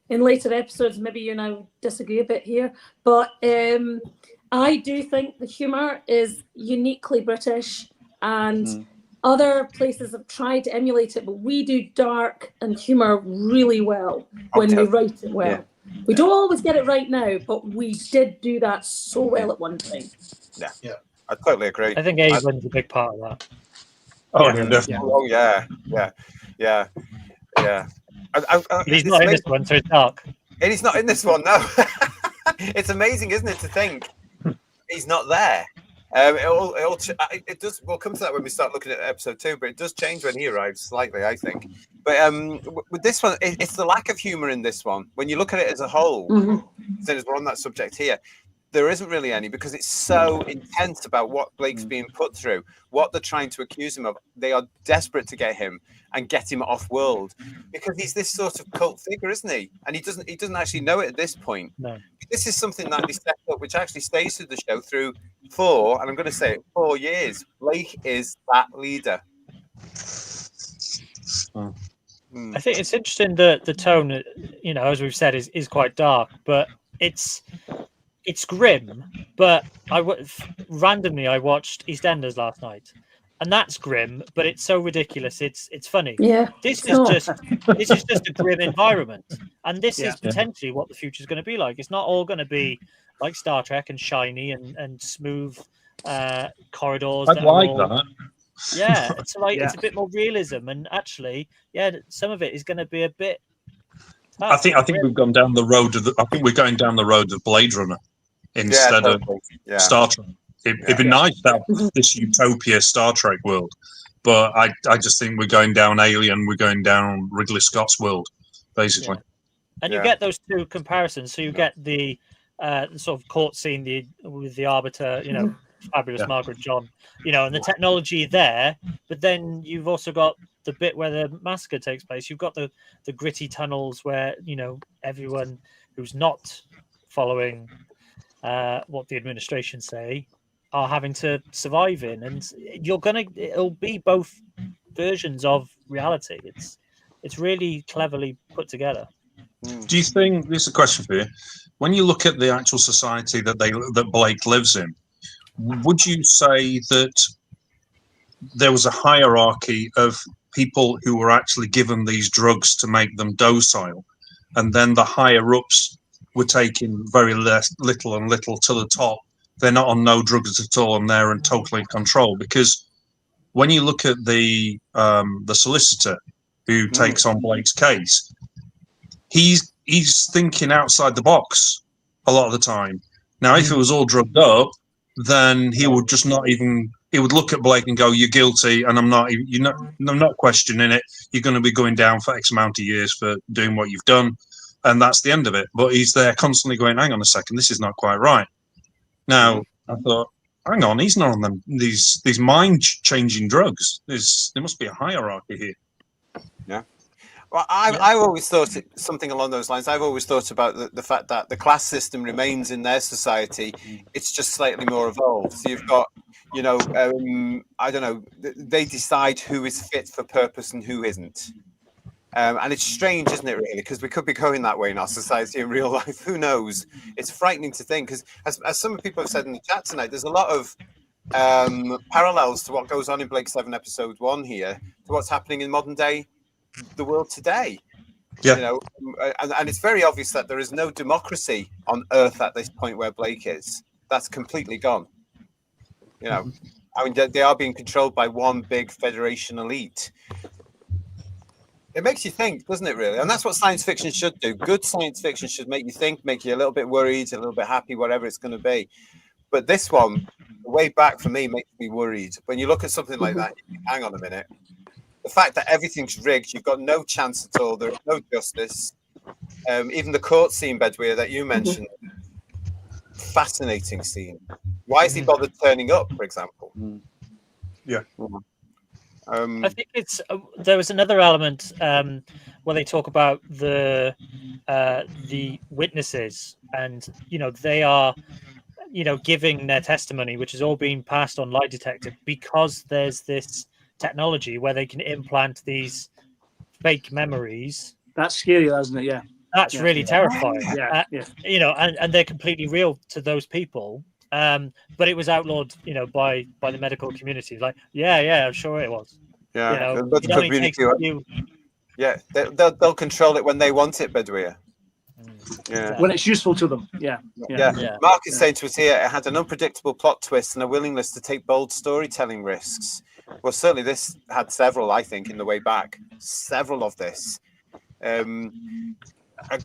in later episodes. Maybe you now disagree a bit here, but I do think the humor is uniquely British, and other places have tried to emulate it, but we do dark and humor really well when we write it well. We don't always get it right now, but we did do that so well at one time. Yeah, I totally agree. I think A1's a big part of that. Oh, definitely. Oh, yeah. He's not in this one, so it's dark. And he's not in this one, no. It's amazing, isn't it, to think he's not there. It does. We'll come to that when we start looking at episode 2, but it does change when he arrives slightly, I think. But with this one, it's the lack of humor in this one. When you look at it as a whole, since we're on that subject here, there isn't really any, because it's so intense about what Blake's being put through, what they're trying to accuse him of. They are desperate to get him and get him off world, because he's this sort of cult figure, isn't he? And he doesn't actually know it at this point. No. This is something that they set up, which actually stays through the show through 4, and I'm going to say it, 4 years. Blake is that leader. I think it's interesting that the tone, you know, as we've said, is quite dark, but it's grim. But randomly I watched EastEnders last night, and that's grim, but it's so ridiculous. It's funny. Yeah. This is just a grim environment, and this is potentially what the future is going to be like. It's not all going to be like Star Trek and shiny and smooth corridors. I'd like that. Yeah, it's it's a bit more realism, and actually, some of it is going to be a bit. I think we've gone down the road of I think we're going down the road of Blade Runner instead of Star Trek. It'd be nice to have this utopia Star Trek world, but I just think we're going down Alien. We're going down Ridley Scott's world, basically. Yeah. And you get those two comparisons. So you get the sort of court scene with the Arbiter, you know. Fabulous Margaret John, you know, and the technology there, but then you've also got the bit where the massacre takes place. You've got the gritty tunnels where, you know, everyone who's not following what the administration say are having to survive in, and it'll be both versions of reality. It's really cleverly put together. Do you think, this is a question for you, when you look at the actual society that Blake lives in, would you say that there was a hierarchy of people who were actually given these drugs to make them docile, and then the higher ups were taking very little and little to the top? They're not on no drugs at all, and they're in totally control. Because when you look at the solicitor who takes on Blake's case, he's thinking outside the box a lot of the time. Now, if it was all drugged up, then he would just not even. He would look at Blake and go, "You're guilty, and I'm not questioning it. You're going to be going down for X amount of years for doing what you've done," and that's the end of it. But he's there constantly going, "Hang on a second, this is not quite right." Now, I thought, "Hang on, he's not on them these mind-changing drugs. There must be a hierarchy here." Yeah. Well, I've always thought something along those lines. I've always thought about the fact that the class system remains in their society. It's just slightly more evolved. So you've got, you know, I don't know, they decide who is fit for purpose and who isn't. And it's strange, isn't it, really? Because we could be going that way in our society in real life. Who knows? It's frightening to think, because as some people have said in the chat tonight, there's a lot of parallels to what goes on in Blake 7 episode 1 here to what's happening in modern day the world today. You know, and it's very obvious that there is no democracy on Earth at this point where Blake is. That's completely gone. You know, I mean, they are being controlled by one big Federation elite. It makes you think, doesn't it, really? And that's what science fiction should do. Good science fiction should make you think, make you a little bit worried, a little bit happy, whatever it's going to be. But this one, the way back for me, makes me worried. When you look at something like that, you think, hang on a minute. The fact that everything's rigged, you've got no chance at all. There's no justice. Even the court scene, Bedweer, that you mentioned, fascinating scene. Why is he bothered turning up, for example? Yeah. I think there was another element where they talk about the witnesses, and you know they are, you know, giving their testimony, which is all being passed on lie detector, because there's this technology where they can implant these fake memories. That's scary, isn't it? Yeah. That's really terrifying. Yeah. You know, and they're completely real to those people. But it was outlawed, you know, by the medical community. Like, I'm sure it was. Yeah. You know, But it only takes a few. Yeah, they'll control it when they want it, Bedweer. Yeah. When it's useful to them. Yeah. Mark is saying to us here, it had an unpredictable plot twist and a willingness to take bold storytelling risks. Well, certainly this had several, I think, in the way back. Several of this. A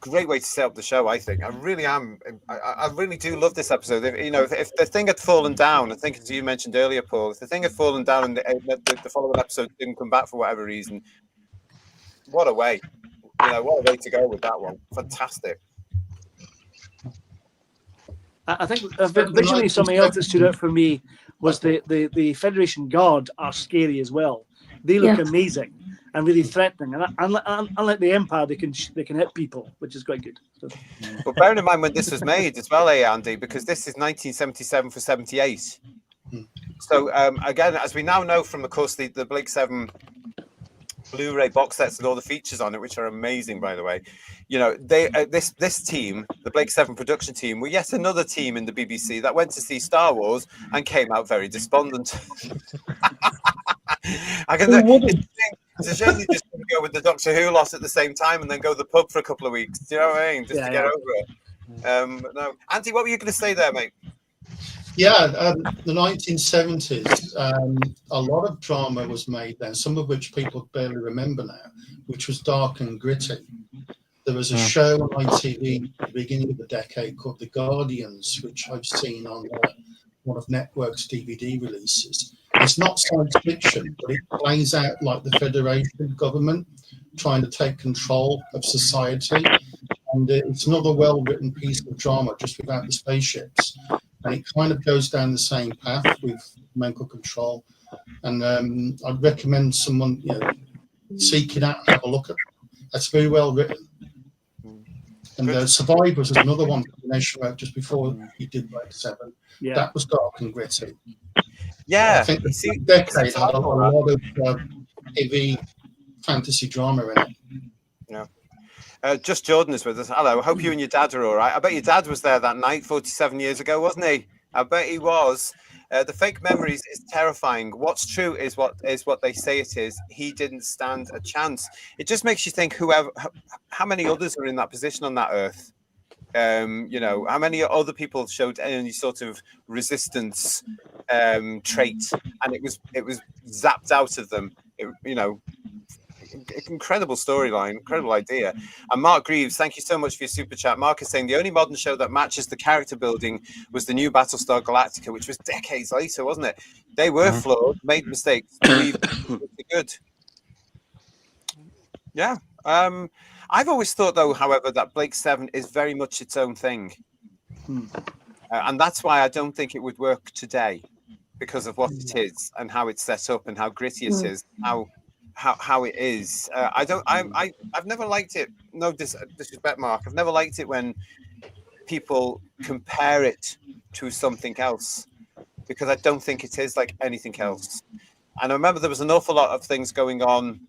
great way to set up the show, I think. I really am. I really do love this episode. If the thing had fallen down, I think as you mentioned earlier, Paul, if the thing had fallen down and the following episode didn't come back for whatever reason, what a way. What a way to go with that one. Fantastic. I think visually something else that stood out for me was the Federation Guard are scary as well. They look amazing and really threatening. And unlike the Empire, they can hit people, which is quite good. So. Well, bearing in mind when this was made as well, Andy, because this is 1977 for 78. So again, as we now know from, of course, the Blake 7 Blu-ray box sets and all the features on it, which are amazing, by the way. You know, they this team, the Blake 7 production team, were yet another team in the BBC that went to see Star Wars and came out very despondent. It's a shame you just couldn't go with the Doctor Who lot at the same time and then go to the pub for a couple of weeks. Do you know what I mean? Just to get over it. But no, Andy, what were you going to say there, mate? Yeah, the 1970s, a lot of drama was made then, some of which people barely remember now, which was dark and gritty. There was a show on ITV at the beginning of the decade called The Guardians, which I've seen on one of Network's DVD releases. It's not science fiction, but it plays out like the Federation government trying to take control of society. And it's another well-written piece of drama, just without the spaceships. And it kind of goes down the same path with mental control. And I'd recommend someone, seek it out and have a look at it. That's very well written. And Survivors was another one that Nation wrote just before he did Blake 7. Yeah. That was dark and gritty. Yeah. I think the decade had a lot of heavy fantasy drama in it. Yeah. Just Jordan is with us. Hello. I hope you and your dad are all right. I bet your dad was there that night 47 years ago, wasn't he? I bet he was. The fake memories is terrifying. What's true is what they say it is. He didn't stand a chance. It just makes you think how many others are in that position on that earth. How many other people showed any sort of resistance trait, and it was zapped out of them. Incredible storyline, incredible idea. And Mark Greaves, thank you so much for your super chat. Mark is saying the only modern show that matches the character building was the new Battlestar Galactica, which was decades later, wasn't it? They were flawed, made mistakes, good. Yeah. I've always thought, though, however, that Blake 7 is very much its own thing. And that's why I don't think it would work today, because of what it is and how it's set up and how gritty it is, how it is. I've never liked it. No disrespect, Mark. I've never liked it when people compare it to something else, because I don't think it is like anything else. And I remember there was an awful lot of things going on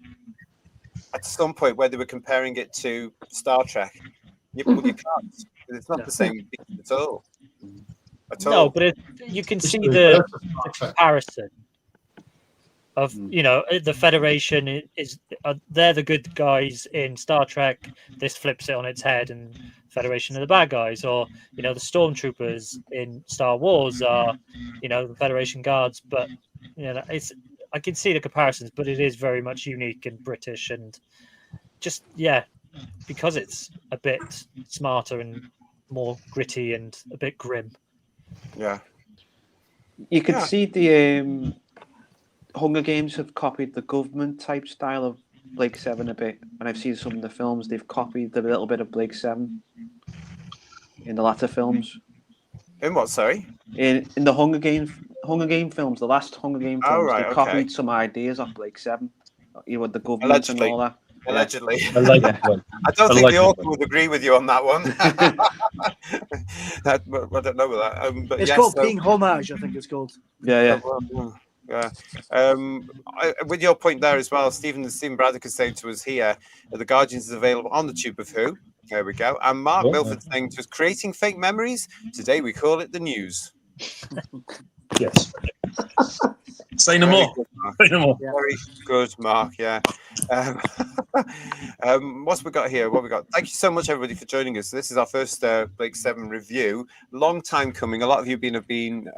at some point where they were comparing it to Star Trek. You can't. It's not the same at all. No, but you can see the comparison of the Federation they're the good guys in Star Trek. This flips it on its head, and Federation are the bad guys. Or the stormtroopers in Star Wars are the Federation guards. But I can see the comparisons, but it is very much unique and British, and just because it's a bit smarter and more gritty and a bit grim. Yeah, you could see the Hunger Games have copied the government type style of Blake 7 a bit, and I've seen some of the films they've copied a little bit of Blake 7 in the latter films. In what? Sorry. In the Hunger Game films, the last Hunger Game films, they copied some ideas off Blake 7. With the government Allegedly. and all that. Allegedly. Yeah. I don't think the author would agree with you on that one. I don't know about that. But it's called Being Homage, I think it's called. Yeah. Yeah. With your point there as well, Stephen Braddock is saying to us here that The Guardians is available on the Tube of Who. There we go. And Mark Milford saying to us, creating fake memories. Today we call it the news. Yes. Say no more. Say no more. Very good, Mark. Yeah. What's we got here? What we got? Thank you so much, everybody, for joining us. This is our first Blake 7 review. Long time coming. A lot of you have been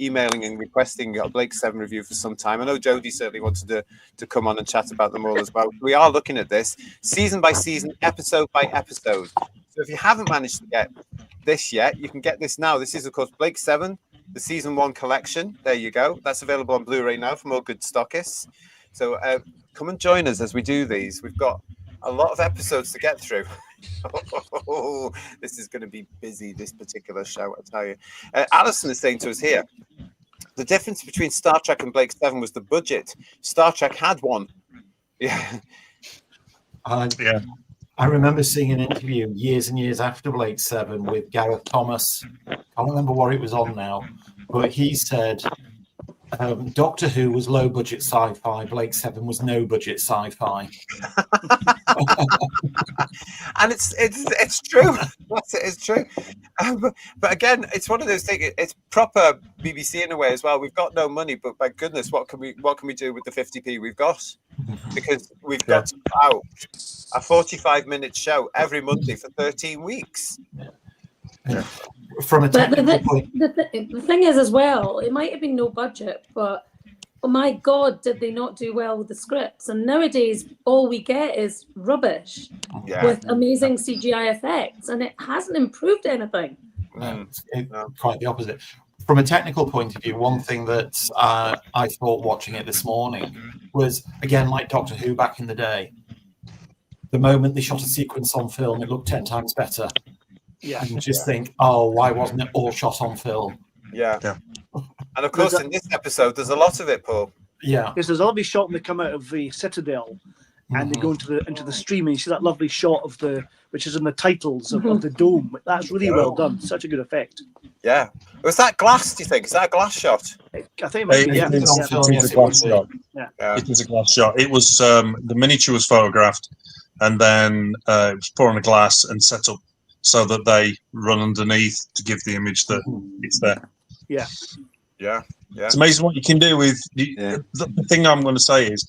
emailing and requesting a Blake 7 review for some time. I know Jodie certainly wanted to come on and chat about them all as well. We are looking at this season by season, episode by episode. So if you haven't managed to get this yet, you can get this now. This is, of course, Blake 7. The season 1 collection. There you go. That's available on Blu-ray now from all good stockists. So come and join us as we do these. We've got a lot of episodes to get through. Oh, this is going to be busy, this particular show, I tell you. Alison is saying to us here, the difference between Star Trek and Blake 7 was the budget. Star Trek had one. Yeah. I remember seeing an interview years and years after Blake 7 with Gareth Thomas. I don't remember what it was on now, but he said Doctor Who was low budget sci-fi, Blake 7 was no budget sci-fi. And it's true. It's true. But again, it's one of those things. It's proper BBC in a way as well. We've got no money, but by goodness, what can we do with the 50p we've got? Because we've got to put out a 45-minute show every Monday for 13 weeks. From a technical point, the thing is as well, it might have been no budget, but oh my God, did they not do well with the scripts? And nowadays, all we get is rubbish with amazing CGI effects, and it hasn't improved anything. No, quite the opposite. From a technical point of view, one thing that I thought watching it this morning was, again, like Doctor Who back in the day, the moment they shot a sequence on film, it looked 10 times better. Yeah. And you just think, oh, why wasn't it all shot on film? Yeah. And of course, in this episode, there's a lot of it, Paul. Yeah. There's a lovely shot when they come out of the Citadel and they go into the stream, and you see that lovely shot of which is in the titles of the dome. That's really well done. Such a good effect. Yeah. Was that glass, do you think? Is that a glass shot? I think it might be. It is a glass shot. It is a glass shot. It was the miniature was photographed, and then it was put on a glass and set up so that they run underneath to give the image that it's there. Yeah. It's amazing what you can do with the thing I'm going to say is,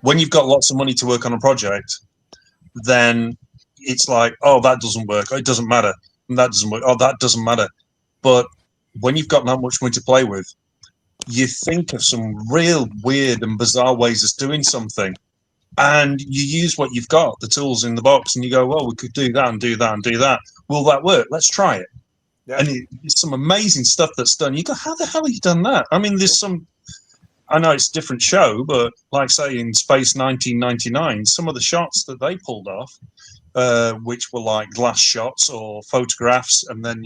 when you've got lots of money to work on a project, then it's like, oh, that doesn't work. Oh, it doesn't matter. And that doesn't work. Oh, that doesn't matter. But when you've got that much money to play with, you think of some real weird and bizarre ways of doing something. And you use what you've got, the tools in the box, and you go, well, we could do that and do that and do that. Will that work? Let's try it. Yeah. And it's some amazing stuff that's done. You go, how the hell have you done that? I mean, there's some, I know it's a different show, but like say in Space 1999, some of the shots that they pulled off, which were like glass shots or photographs, and then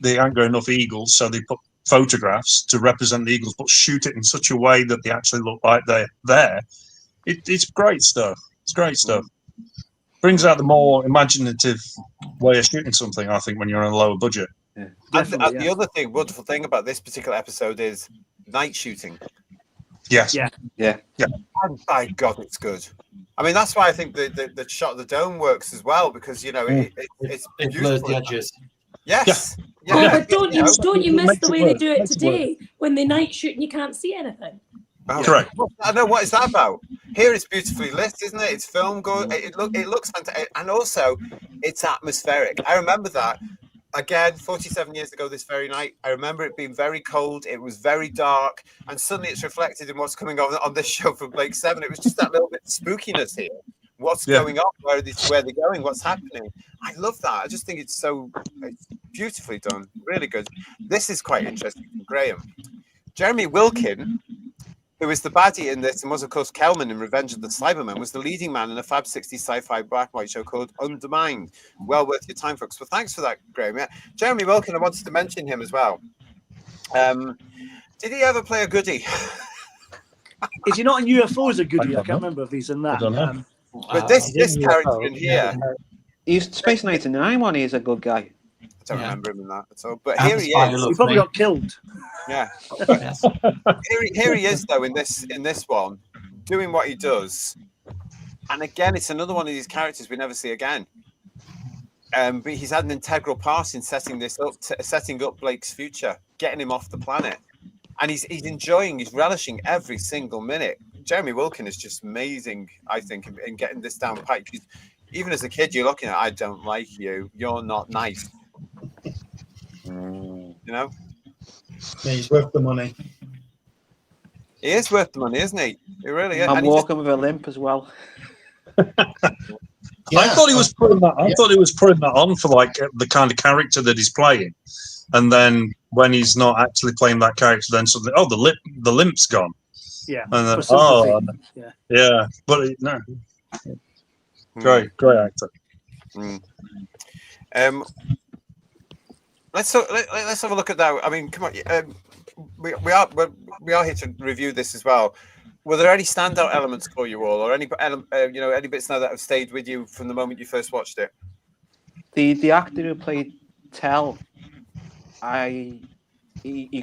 they ain't got enough eagles, so they put photographs to represent the eagles, but shoot it in such a way that they actually look like they're there. It's great stuff. It's great stuff. Brings out the more imaginative way of shooting something, I think, when you're on a lower budget. Yeah. And the other wonderful thing about this particular episode is night shooting. Yes. Yeah. And by God, it's good. I mean, that's why I think the shot of the dome works as well, because it blurs the edges. Yes. Yeah. Oh, but don't you miss the way they do it today? When they night shoot and you can't see anything. Oh, correct. I know, what is that about? Here it's beautifully lit, isn't it? It's film good. It looks fantastic, and also it's atmospheric. I remember that again 47 years ago this very night. I remember it being very cold. It was very dark, and suddenly it's reflected in what's coming on this show from Blake 7. It was just that little bit of spookiness here. What's going on? Where they're going? What's happening? I love that. I just think it's beautifully done. Really good. This is quite interesting. Graham, Jeremy Wilkin, who is the baddie in this and was, of course, Kelman in Revenge of the Cybermen, was the leading man in a Fab 60s sci-fi black and white show called Undermined. Well worth your time, folks. Well, thanks for that, Graham. Yeah. Jeremy Wilkin, I wanted to mention him as well. Did he ever play a goodie? Is he not in UFOs a goodie? I can't remember if he's in that. I don't know. But this character in here... He's Space 99 one, he's a good guy. I don't remember him in that at all. But here he is. He probably got killed. Yeah. Here he is though in this one, doing what he does. And again, it's another one of these characters we never see again. But he's had an integral part in setting up Blake's future, getting him off the planet. And he's relishing every single minute. Jeremy Wilkin is just amazing, I think, in getting this down pat. Even as a kid, you're looking at, I don't like you. You're not nice. You know? Yeah, he's worth the money. He is worth the money, isn't he? He really is. I'm walking with a limp as well. I thought he was putting that. I thought he was putting that on for like the kind of character that he's playing, and then when he's not actually playing that character, then suddenly, the limp's gone. Yeah. And then, yeah. But no, great actor. Let's have a look at that. I mean, come on. We are here to review this as well. Were there any standout elements for you all, or any any bits now that have stayed with you from the moment you first watched it? The actor who played Tell, he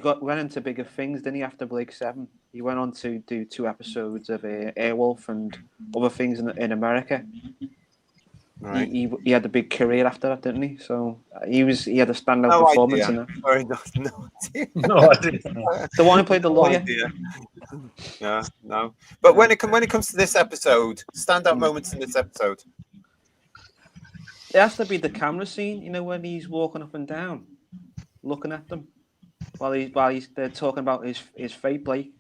went into bigger things, didn't he? After Blake 7, he went on to do 2 episodes of Airwolf and other things in America. Right. He had a big career after that, didn't he? So he had a standout performance in that. Sorry, no idea. No idea. The one who played the lawyer. Yeah, no. But when it comes to this episode, standout moments in this episode. It has to be the camera scene, when he's walking up and down, looking at them, while they're talking about his fate, Blake,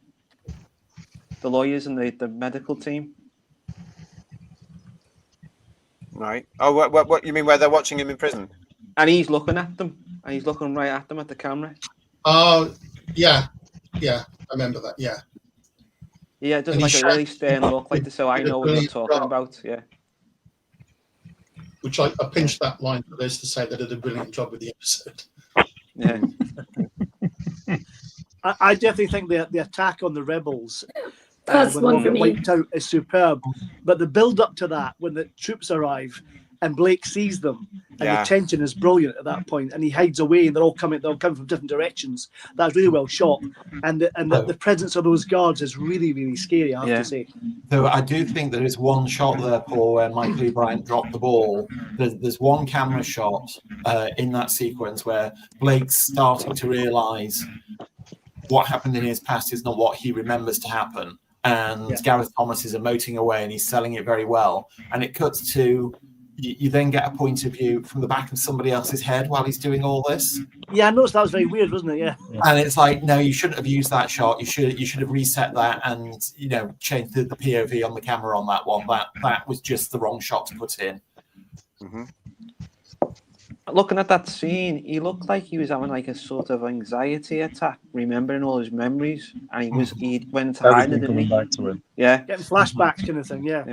the lawyers and the medical team. Right. Oh, what you mean where they're watching him in prison? And he's looking at them, and he's looking right at them at the camera. Oh, yeah, I remember that. Yeah. Yeah, it doesn't like a really stern look, like to say, I know what you're talking about. Yeah. Which I pinched that line for this to say that it did a brilliant job with the episode. Yeah. I definitely think the attack on the rebels That's when one they for get me. wiped out is superb. But the build up to that, when the troops arrive and Blake sees them, and the tension is brilliant at that point, and he hides away, and they're all coming from different directions. That's really well shot, and the presence of those guards is really, really scary, I have to say. Though I do think there is one shot there, Paul, where Michael E. Bryant dropped the ball. There's one camera shot in that sequence where Blake's starting to realise what happened in his past is not what he remembers to happen. And Gareth Thomas is emoting away, and he's selling it very well. And it cuts to, you then get a point of view from the back of somebody else's head while he's doing all this. Yeah, I noticed that was very weird, wasn't it? Yeah. And it's like, no, you shouldn't have used that shot. You should have reset that and changed the POV on the camera on that one. That was just the wrong shot to put in. Mm-hmm. Looking at that scene, he looked like he was having like a sort of anxiety attack, remembering all his memories, and he went to hide it, didn't he? Back to him. Yeah, getting flashbacks, kind of thing. Yeah.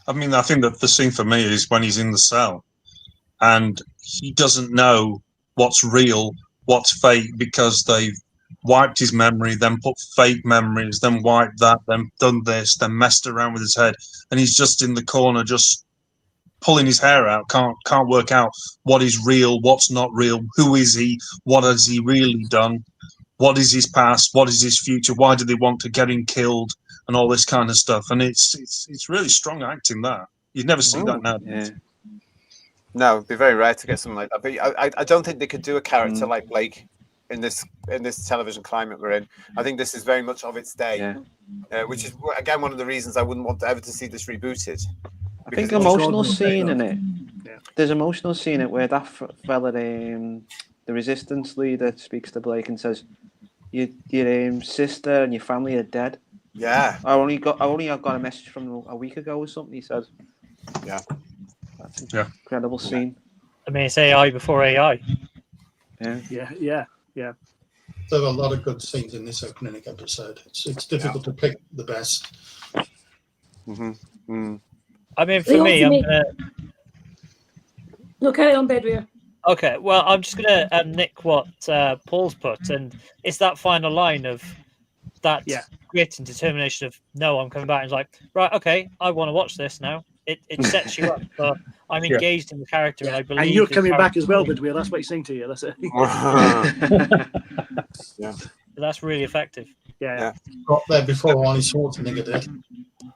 I mean, I think that the scene for me is when he's in the cell, and he doesn't know what's real, what's fake, because they've wiped his memory, then put fake memories, then wiped that, then done this, then messed around with his head, and he's just in the corner, just pulling his hair out, can't work out what is real, what's not real, who is he, what has he really done, what is his past, what is his future, why do they want to get him killed, and all this kind of stuff. And it's really strong acting that. You'd never see that now. Yeah. No, it'd be very rare to get something like that. But I don't think they could do a character like Blake in this television climate we're in. I think this is very much of its day, which is again one of the reasons I wouldn't want ever to see this rebooted. I think emotional scene in it. Yeah. There's emotional scene in it where that fella, the resistance leader, speaks to Blake and says, "Your sister and your family are dead." Yeah. I only got a message from them a week ago or something. He says. Yeah. That's an incredible scene. I mean, it's AI before AI. Yeah. There are a lot of good scenes in this opening episode. It's difficult to pick the best. Mm-hmm. I mean, for me, I'm gonna. No, carry on, Bedweer. Okay, well, I'm just gonna nick what Paul's put, and it's that final line of that grit and determination of no, I'm coming back. And it's like, right, okay, I want to watch this now. It sets you up. So I'm engaged in the character, and I believe. And you're coming back as well, Bedweer. That's what he's saying to you. That's it. Yeah. That's really effective. Yeah. Got there before Arnie Schwarzenegger did.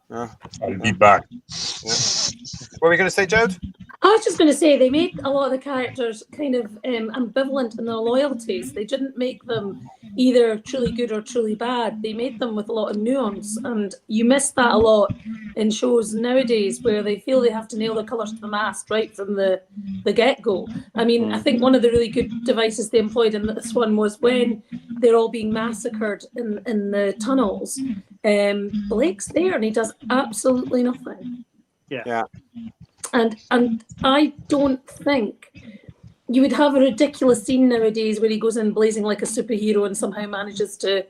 I'll be back. Yeah. What were we going to say, Jode? I was just going to say they made a lot of the characters kind of ambivalent in their loyalties. They didn't make them either truly good or truly bad. They made them with a lot of nuance, and you miss that a lot in shows nowadays where they feel they have to nail the colours to the mast right from the get-go. I mean, I think one of the really good devices they employed in this one was when they're all being massacred in the tunnels. Blake's there and he does absolutely nothing. Yeah. And I don't think you would have a ridiculous scene nowadays where he goes in blazing like a superhero and somehow manages to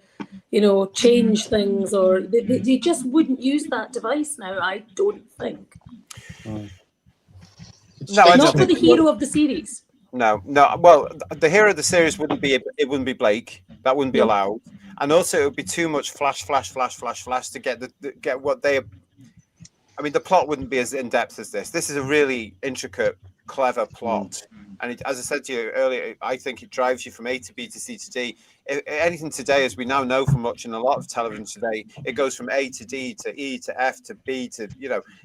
change things, or they just wouldn't use that device now, I don't think. No, I Not don't for think the hero of the series. No. Well, the hero of the series wouldn't be Blake. That wouldn't be allowed, and also it would be too much flash to get what they. I mean, the plot wouldn't be as in depth as this. This is a really intricate, clever plot, and as I said to you earlier, I think it drives you from A to B to C to D. Anything today, as we now know from watching a lot of television today, it goes from A to D to E to F to B to,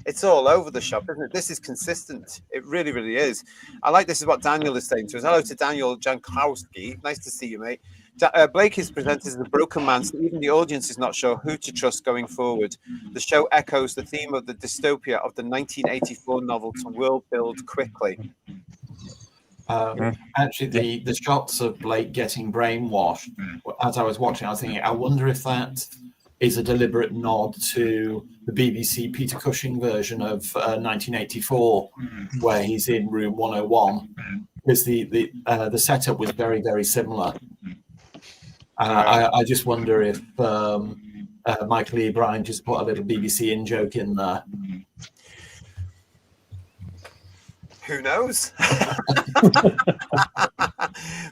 it's all over the shop, isn't it? This is consistent. It really, really is. I like this is what Daniel is saying to us. Hello to Daniel Jankowski. Nice to see you, mate. Blake is presented as a broken man, so even the audience is not sure who to trust going forward. The show echoes the theme of the dystopia of the 1984 novel to world build quickly. Actually, the shots of Blake getting brainwashed, as I was watching, I was thinking, I wonder if that is a deliberate nod to the BBC Peter Cushing version of 1984, where he's in room 101, because the setup was very, very similar. I just wonder if Michael E. Bryan just put a little BBC in-joke in there. Who knows?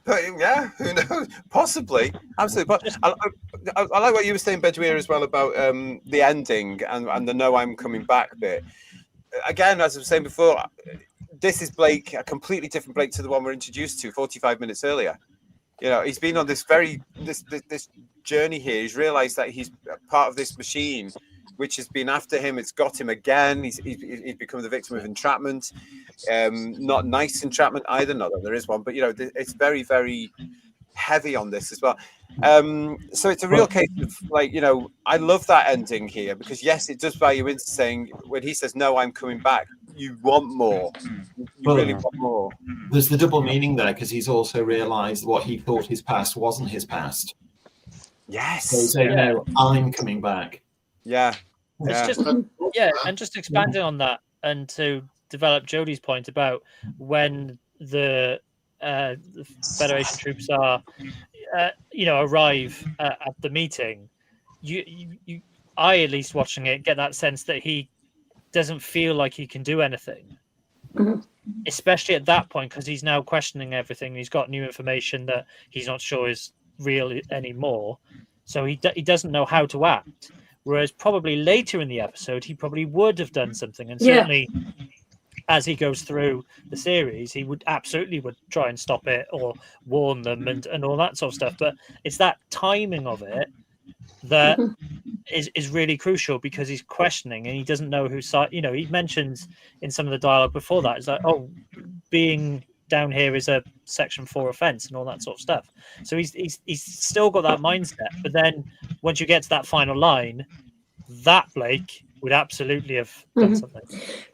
But yeah, who knows? Possibly, absolutely. But I like what you were saying, Bedouin, as well about the ending and the "No, I'm coming back" bit. Again, as I was saying before, this is Blake, a completely different Blake to the one we're introduced to 45 minutes earlier. He's been on this this journey here. He's realised that he's part of this machine, which has been after him. It's got him again. He's become the victim of entrapment. Not nice entrapment either. Not that there is one, but it's very, very heavy on this as well. So it's a real case of I love that ending here, because yes, it does buy you into saying when he says, "No, I'm coming back," you want more. You really want more. There's the double meaning there, because he's also realised what he thought his past wasn't his past. Yes. So he's saying, "No, I'm coming back." Yeah. It's just and just expanding on that, and to develop Jodie's point about when the Federation troops are, arrive at the meeting, I at least watching it get that sense that he doesn't feel like he can do anything, especially at that point, because he's now questioning everything. He's got new information that he's not sure is real anymore, so he doesn't know how to act. Whereas probably later in the episode, he probably would have done something, and certainly as he goes through the series, he would try and stop it or warn them and all that sort of stuff. But it's that timing of it that is really crucial, because he's questioning and he doesn't know whose side. He mentions in some of the dialogue before that, it's like, oh, being down here is a Section 4 offence and all that sort of stuff. So he's still got that mindset. But then once you get to that final line, that Blake would absolutely have done something.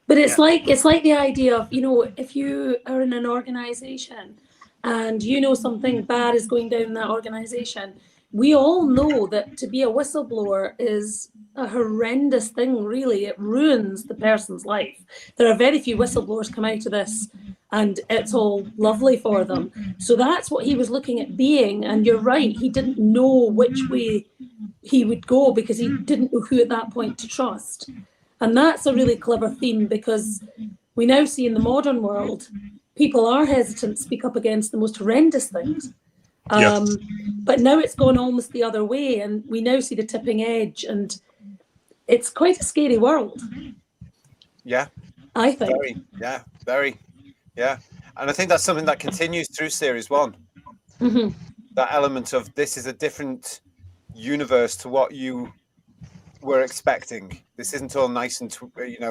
But it's like the idea of, if you are in an organisation and something bad is going down in that organisation, we all know that to be a whistleblower is a horrendous thing, really. It ruins the person's life. There are very few whistleblowers come out of this and it's all lovely for them. So that's what he was looking at being. And you're right, he didn't know which way he would go, because he didn't know who at that point to trust. And that's a really clever theme, because we now see in the modern world, people are hesitant to speak up against the most horrendous things. But now it's gone almost the other way, and we now see the tipping edge, and it's quite a scary world. Yeah, I think. Very. And I think that's something that continues through series 1. That element of this is a different universe to what you were expecting. This isn't all nice and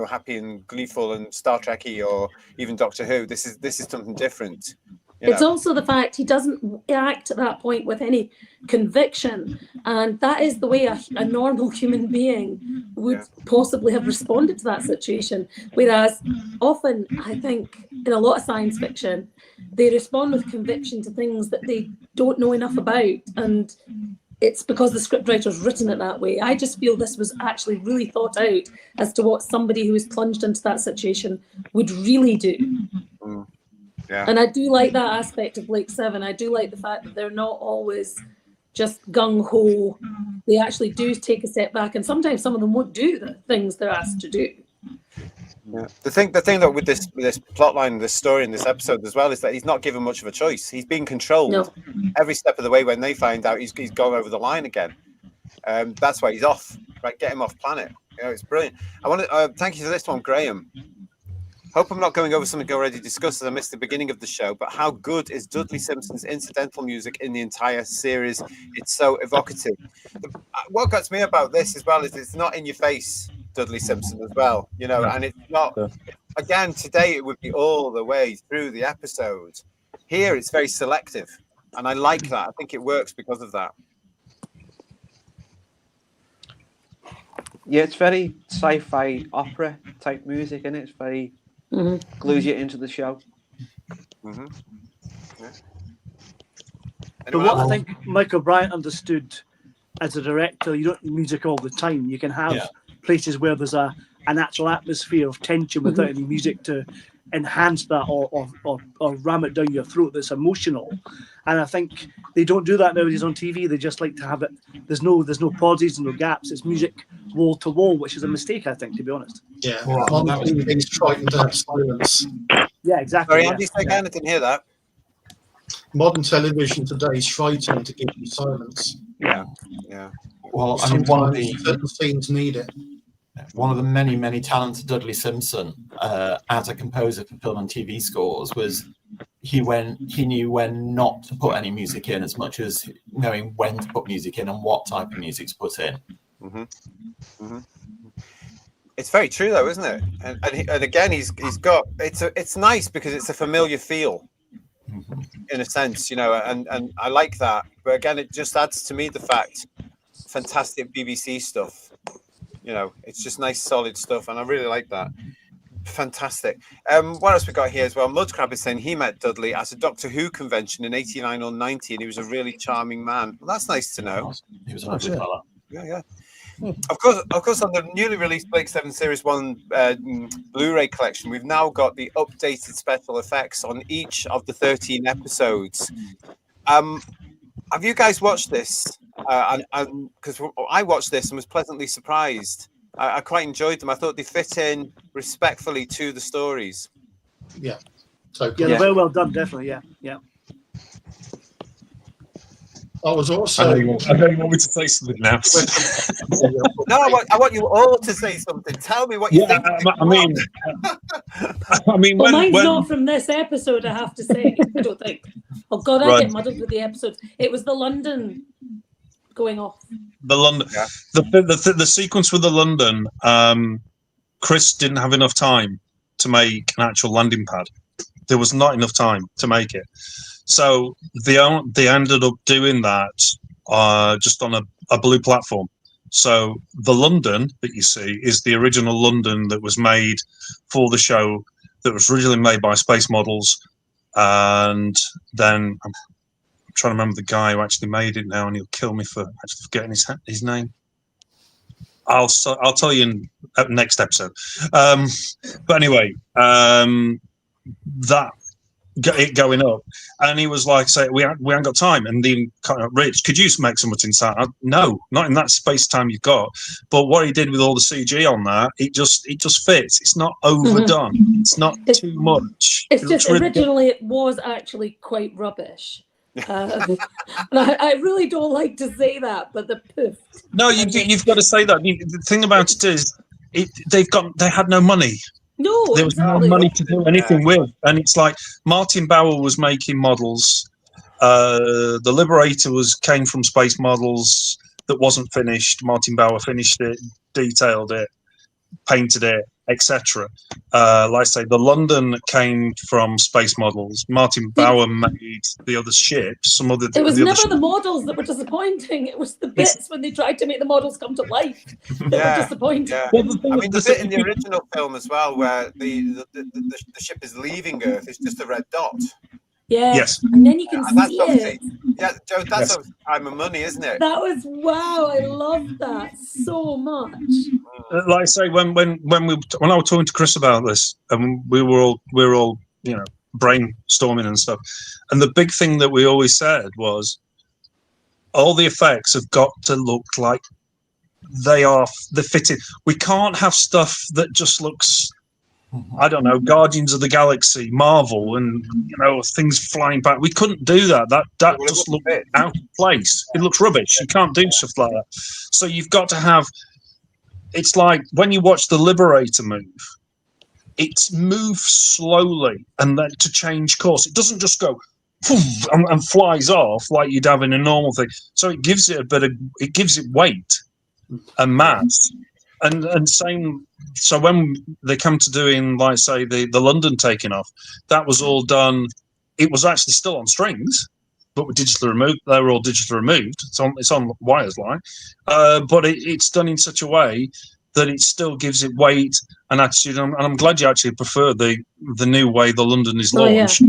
happy and gleeful and Star Trek-y or even Doctor Who. This is something different. It's also the fact he doesn't act at that point with any conviction, and that is the way a normal human being would possibly have responded to that situation. Whereas often, I think, in a lot of science fiction, they respond with conviction to things that they don't know enough about, and it's because the scriptwriter's written it that way. I just feel this was actually really thought out as to what somebody who is plunged into that situation would really do. Yeah. And I do like that aspect of Blake 7. I do like the fact that they're not always just gung-ho. They actually do take a step back, and sometimes some of them won't do the things they're asked to do. Yeah. The thing that with this plot line, this story in this episode as well, is that he's not given much of a choice. He's being controlled every step of the way. When they find out he's gone over the line again, that's why he's off. Right, get him off planet. It's brilliant. I want to thank you for this one, Graham. Hope I'm not going over something already discussed as I missed the beginning of the show, but how good is Dudley Simpson's incidental music in the entire series? It's so evocative. What gets me about this as well is it's not in your face, Dudley Simpson as well, and it's not, again, today it would be all the way through the episode. Here it's very selective, and I like that. I think it works because of that. Yeah, it's very sci-fi opera type music, and it's very glues you into the show. Mm-hmm. Yeah. But what I think Michael Bryant understood as a director, you don't need music all the time. You can have places where there's a natural atmosphere of tension without any music to enhance that or ram it down your throat that's emotional. And I think they don't do that nowadays on TV. They just like to have it. There's no pauses and no gaps. It's music wall to wall, which is a mistake, I think, to be honest. Yeah, he's frightened to have silence. Yeah, exactly. Sorry, Andy, say again. I didn't hear that. Modern television today is frightened to give you silence. Yeah. Well, I mean, certain scenes need it. One of the many, many talents of Dudley Simpson as a composer for film and TV scores was he knew when not to put any music in as much as knowing when to put music in and what type of music to put in. Mm-hmm. Mm-hmm. It's very true, though, isn't it? And again, he's got it's nice because it's a familiar feel, in a sense, and I like that. But again, it just adds to me the fact, fantastic BBC stuff. It's just nice, solid stuff, and I really like that. Fantastic. What else we got here as well? Mudcrab is saying he met Dudley at a Doctor Who convention in 89 or 90, and he was a really charming man. Well, that's nice to know. He was a lovely fella. Yeah. Of course, on the newly released Blake 7 Series 1 Blu-ray collection, we've now got the updated special effects on each of the 13 episodes. Have you guys watched this? Because I watched this and was pleasantly surprised. I quite enjoyed them. I thought they fit in respectfully to the stories. Yeah. They're very well done, definitely. Yeah. I was also. I know you want me to say something now. No, I want you all to say something. Tell me what you think. I mean, well, mine's not from this episode, I have to say. I don't think. Oh God, I get muddled with the episodes. It was the London going off. The London, the sequence with the London. Chris didn't have enough time to make an actual landing pad. There was not enough time to make it. So they ended up doing that just on a blue platform. So the London that you see is the original London that was made for the show, that was originally made by Space Models, and then I'm trying to remember the guy who actually made it now, and he'll kill me for actually forgetting his name. I'll tell you in next episode. But anyway, that. It going up, and he was like, "Say we haven't got time." And then, Rich, could you make so much inside? No, not in that space time you've got. But what he did with all the CG on that, it just fits. It's not overdone. It's not too much. It's just originally it was actually quite rubbish. And I really don't like to say that, but the poof. No, you've got to say that. The thing about it is, they had no money. No, there was no money to do anything with, and it's like Martin Bauer was making models. The Liberator came from Space Models that wasn't finished. Martin Bauer finished it, detailed it, painted it, etc. Like I say, the London came from Space Models. Martin Bauer made the other ships. It was never the models that were disappointing. It was the bits when they tried to make the models come to life that were disappointing. Yeah. I mean, the bit in the original film as well, where the ship is leaving Earth, is just a red dot. Yeah. Yes. And then you can see it. Yeah, Joe, that's time of money, isn't it? That was wow. I love that so much. Like I say, when I was talking to Chris about this, and we were all brainstorming and stuff, and the big thing that we always said was, all the effects have got to look like they're fitted. We can't have stuff that just looks, I don't know, Guardians of the Galaxy, Marvel, and things flying back. We couldn't do that. That just looked out of place. It looks rubbish. You can't do stuff like that. So you've got to have. It's like when you watch the Liberator move. It moves slowly and then to change course. It doesn't just go and flies off like you'd have in a normal thing. So it gives it it gives it weight and mass. And same. So when they come to doing, like, say, the London taking off, that was all done. It was actually still on strings, but with digitally removed. They were all digitally removed. It's on wires, like, but it's done in such a way that it still gives it weight and attitude. And I'm glad you actually prefer the new way the London is launched,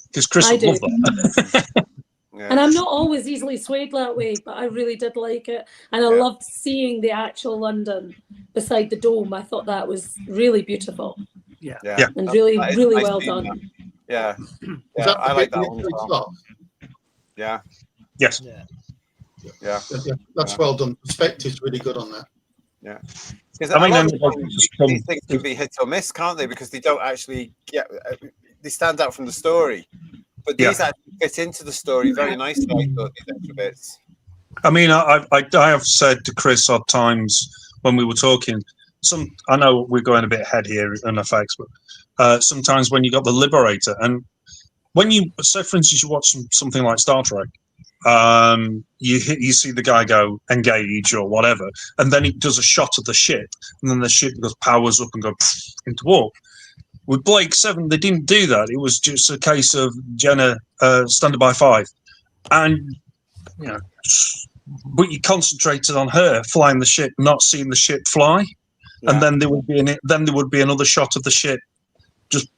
because Chris would love that. And I'm not always easily swayed that way, but I really did like it. And I loved seeing the actual London beside the dome. I thought that was really beautiful. Yeah. And really well done. Yeah. I like that one as well. Yeah. Yes. Yeah. That's well done. Perspective's really good on that. Yeah. Because I mean, these things can be hit or miss, can't they? Because they don't actually they stand out from the story. But these actually fit into the story very nicely, I thought, these extra bits. I mean, I have said to Chris odd times when we were talking, I know we're going a bit ahead here in effects, but sometimes when you got the Liberator, and when you, so for instance, you watch something like Star Trek, you see the guy go engage or whatever, and then it does a shot of the ship, and then the ship goes powers up and goes into warp. With Blake 7, they didn't do that. It was just a case of Jenna standing by 5, and but you concentrated on her flying the ship, not seeing the ship fly, and then there would be another shot of the ship just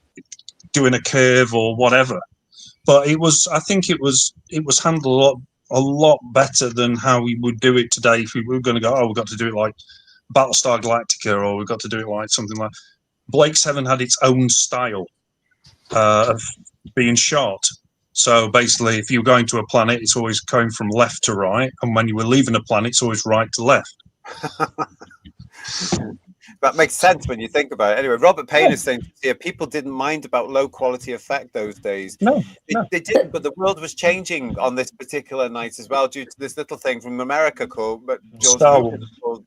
doing a curve or whatever. But I think it was handled a lot better than how we would do it today. If we were going to go, we've got to do it like Battlestar Galactica, or we've got to do it like something like. Blake 7 had its own style of being shot. So basically, if you were going to a planet, it's always going from left to right. And when you were leaving a planet, it's always right to left. That makes sense when you think about it. Anyway, Robert Payne is saying here, people didn't mind about low quality effect those days. No. They didn't, but the world was changing on this particular night as well due to this little thing from America called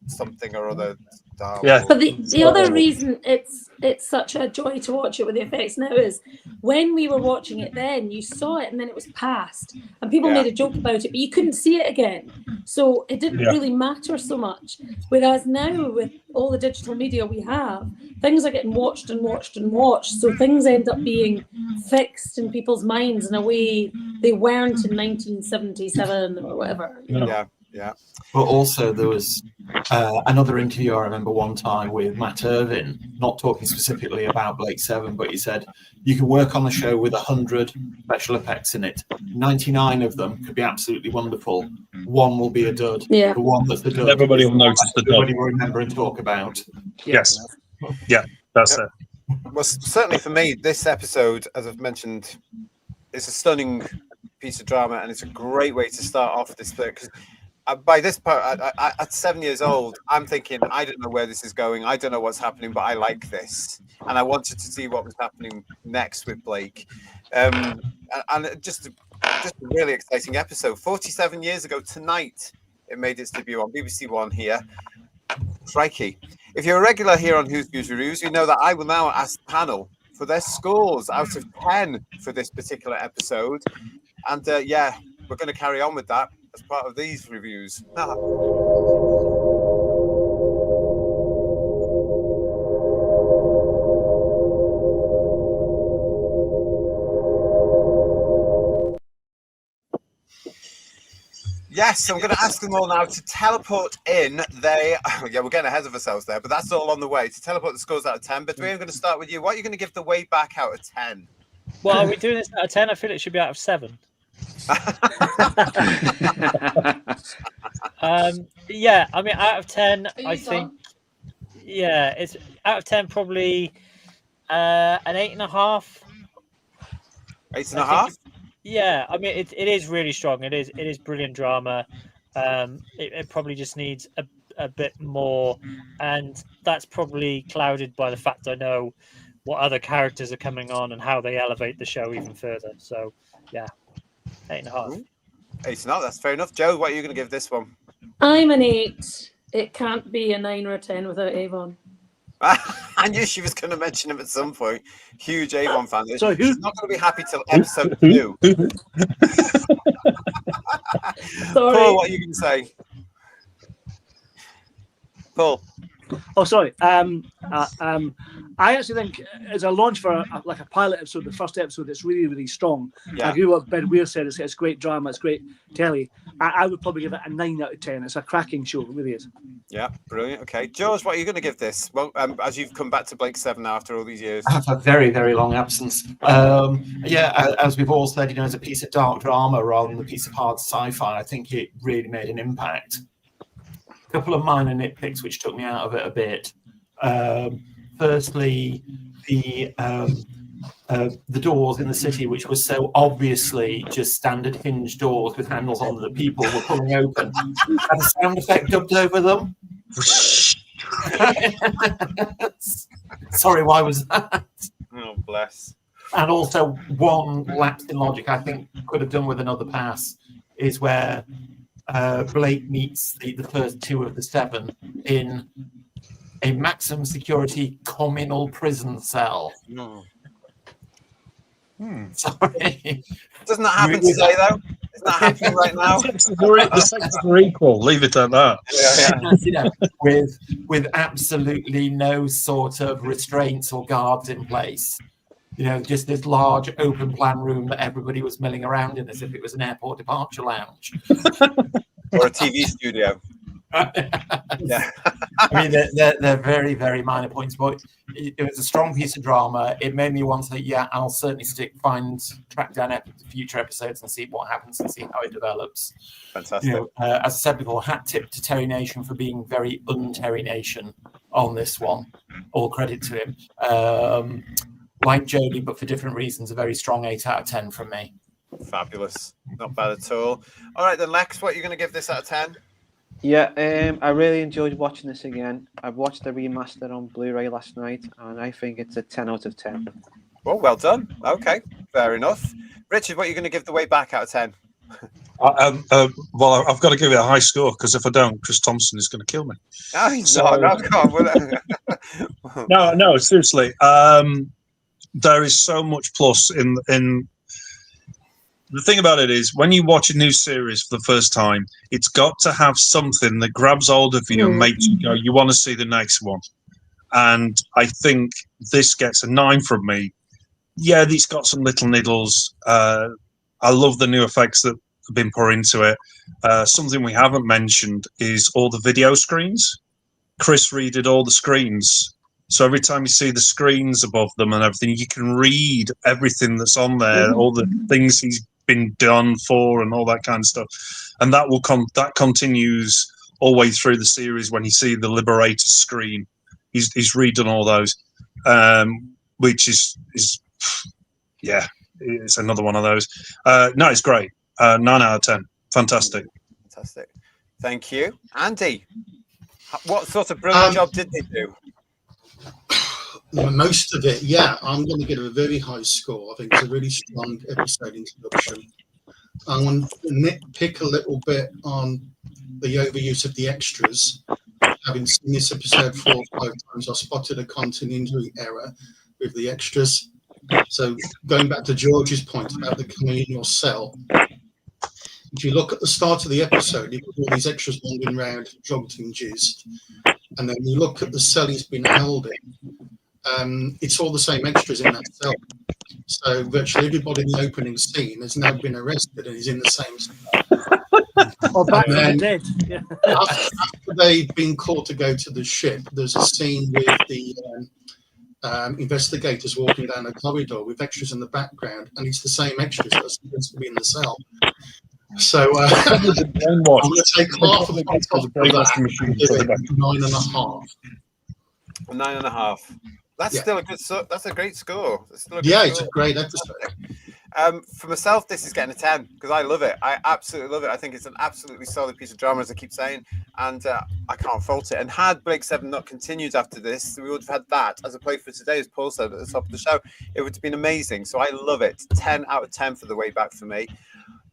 something or other. But the other reason it's such a joy to watch it with the effects now is when we were watching it then, you saw it and then it was past, and people made a joke about it, but you couldn't see it again, so it didn't really matter so much. Whereas now, with all the digital media we have, things are getting watched and watched and watched, so things end up being fixed in people's minds in a way they weren't in 1977 or whatever. Yeah. But also there was another interview I remember one time with Matt Irvin, not talking specifically about Blake 7, but he said you can work on the show with 100 special effects in it. 99 of them could be absolutely wonderful. One will be a dud. Yeah. The one that's the dud. Everybody will notice the dud. Everybody will remember and talk about. Yes. Yeah, that's it. Well, certainly for me, this episode, as I've mentioned, is a stunning piece of drama, and it's a great way to start off this bit, because by this part, at 7 years old, I'm thinking, I don't know where this is going. I don't know what's happening, but I like this. And I wanted to see what was happening next with Blake. And just a really exciting episode. 47 years ago tonight, it made its debut on BBC One here. Crikey. If you're a regular here on Who's Views Reviews, you know that I will now ask the panel for their scores out of 10 for this particular episode. And we're going to carry on with that as part of these reviews. Yes, I'm going to ask them all now to teleport in. We're getting ahead of ourselves there, but that's all on the way. To teleport the scores out of 10. But we're going to start with you. What are you going to give the way back out of 10? Well, are we doing this out of 10? I feel it should be out of 7. I mean, out of 10, I think, it's out of 10, probably an 8.5. 8.5? Yeah, I mean, it is really strong. It is brilliant drama. It probably just needs a bit more, and that's probably clouded by the fact I know what other characters are coming on and how they elevate the show even further. So, yeah, 8.5. 8.5. That's fair enough. Joe, what are you going to give this one? I'm an 8. It can't be a 9 or a 10 without Avon. I knew she was going to mention him at some point. Huge Avon fan. So She's not going to be happy till episode 2. Sorry. Paul, what are you going to say? Paul. Oh, sorry. I actually think as a launch for a pilot episode, the first episode, it's really, really strong. Yeah. I agree with what Ben Weir said. It's great drama. It's great telly. I would probably give it a 9 out of 10. It's a cracking show. It really is. Yeah, brilliant. Okay. George, what are you going to give this? Well, as you've come back to Blake 7 now after all these years. After a very, very long absence. As we've all said, as a piece of dark drama rather than a piece of hard sci-fi, I think it really made an impact. A couple of minor nitpicks which took me out of it a bit. Firstly, the doors in the city, which were so obviously just standard hinge doors with handles on that people were pulling open, had a sound effect dubbed over them. Sorry, why was that? Oh, bless. And also, one lapse in logic I think could have done with another pass is where Blake meets the first 2 of the 7 in a maximum security communal prison cell. No. Sorry. Doesn't that happen today, though? Isn't that happening right now? The sexes are equal. Leave it at that. Yeah. With absolutely no sort of restraints or guards in place. Just this large open plan room that everybody was milling around in as if it was an airport departure lounge. Or a TV studio. Yeah. I mean, they're very, very minor points, but it was a strong piece of drama. It made me want to, I'll certainly track down future episodes and see what happens and see how it develops. Fantastic. As I said before, hat tip to Terry Nation for being very un-Terry Nation on this one. All credit to him. Like Jodie, but for different reasons, a very strong 8 out of 10 from me. Fabulous. Not bad at all. All right, then, Lex, what are you going to give this out of 10? Yeah, I really enjoyed watching this again. I watched the remaster on Blu-ray last night, and I think it's a 10 out of 10. Well done. Okay, fair enough. Richard, what are you going to give The Way Back out of 10? Well, I've got to give it a high score because if I don't, Chris Thompson is going to kill me. Oh, he's not. No, come on. No, seriously. There is so much plus in. The thing about it is, when you watch a new series for the first time, it's got to have something that grabs hold of you and makes you go, you want to see the next one. And I think this gets a 9 from me. Yeah, it's got some little niddles. I love the new effects that have been put into it. Something we haven't mentioned is all the video screens. Chris redid all the screens. So every time you see the screens above them and everything, you can read everything that's on there, all the things he's been done for and all that kind of stuff. And that that continues all the way through the series. When you see the Liberator screen, he's redone all those, which is it's another one of those. No, it's great. 9 out of 10. Fantastic. Thank you. Andy, what sort of brilliant job did they do? Most of it, yeah. I'm going to give it a very high score. I think it's a really strong episode introduction. I want to nitpick a little bit on the overuse of the extras. Having seen this episode 4 or 5 times, I spotted a continuity error with the extras. So going back to George's point about the communal cell, if you look at the start of the episode, you've got all these extras wandering around, drugged and jizzed. And then you look at the cell he's been held in, it's all the same extras in that cell. So virtually everybody in the opening scene has now been arrested and is in the same cell. Or back from the dead. Yeah. After they've been called to go to the ship, there's a scene with the investigators walking down a corridor with extras in the background, and it's the same extras that are supposed to be in the cell. So I'm going to take half of the top of that and give it 9.5. 9.5. That's still a good. That's a great score. It's a great episode. For myself, this is getting a 10 because I love it. I absolutely love it. I think it's an absolutely solid piece of drama, as I keep saying, and I can't fault it. And had Blake 7 not continued after this, we would have had that as a play for today, as Paul said at the top of the show. It would have been amazing. So I love it. 10 out of 10 for the way back for me.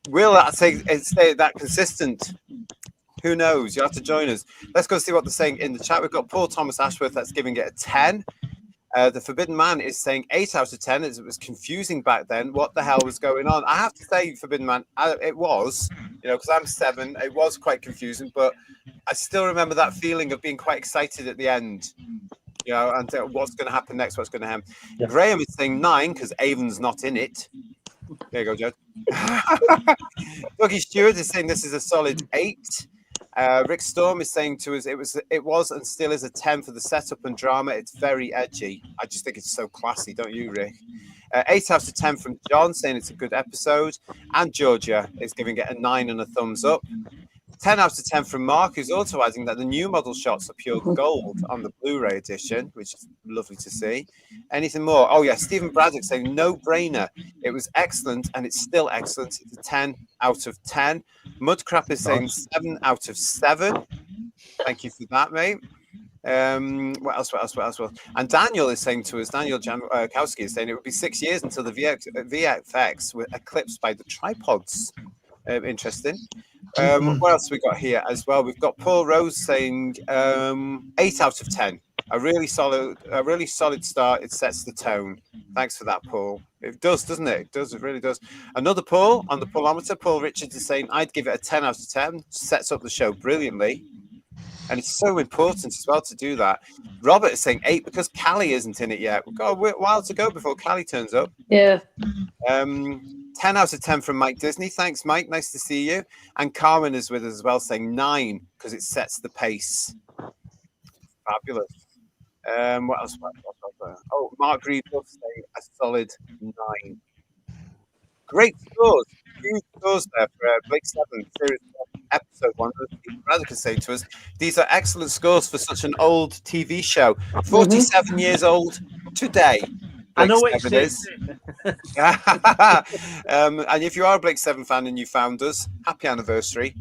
Will that stay that consistent? Who knows? You have to join us. Let's go see what they're saying in the chat. We've got Paul Thomas Ashworth that's giving it a 10. The Forbidden Man is saying 8 out of 10, as it was confusing back then. What the hell was going on? I have to say, Forbidden Man, it was, because I'm 7, it was quite confusing, but I still remember that feeling of being quite excited at the end, and what's going to happen next, what's going to happen. Yeah. Graham is saying 9 because Avon's not in it. There you go, Joe. Dougie Stewart is saying this is a solid 8. Rick Storm is saying to us, it was and still is a 10 for the setup and drama. It's very edgy. I just think it's so classy, don't you, Rick? 8 out of 10 from John, saying it's a good episode. And Georgia is giving it a 9 and a thumbs up. 10 out of 10 from Mark, who's also adding that the new model shots are pure gold on the Blu-ray edition, which is lovely to see. Anything more? Oh, yeah, Stephen Braddock saying no brainer. It was excellent, and it's still excellent. It's a 10 out of 10. Mudcrap is saying 7 out of 7. Thank you for that, mate. What else? And Daniel is saying to us, Daniel Jankowski is saying it would be 6 years until the VFX were eclipsed by the tripods. Interesting. What else we got here as well? We've got Paul Rose saying 8 out of 10. A really solid start. It sets the tone. Thanks for that, Paul. It does, doesn't it? It does. It really does. Another Paul on the Paulometer. Paul Richards is saying I'd give it a 10 out of 10. Sets up the show brilliantly. And it's so important as well to do that. Robert is saying 8 because Callie isn't in it yet. We've got a while to go before Callie turns up. Yeah. 10 out of 10 from Mike Disney. Thanks, Mike. Nice to see you. And Carmen is with us as well, saying 9 because it sets the pace. Fabulous. What else? Oh, Mark Reed will say a solid 9. Great scores. Huge scores there for Blake 7, Series 1, Episode 1. Rather can say to us, these are excellent scores for such an old TV show. 47 years old today. I know what it is. And if you are a Blake 7 fan and you found us, happy anniversary.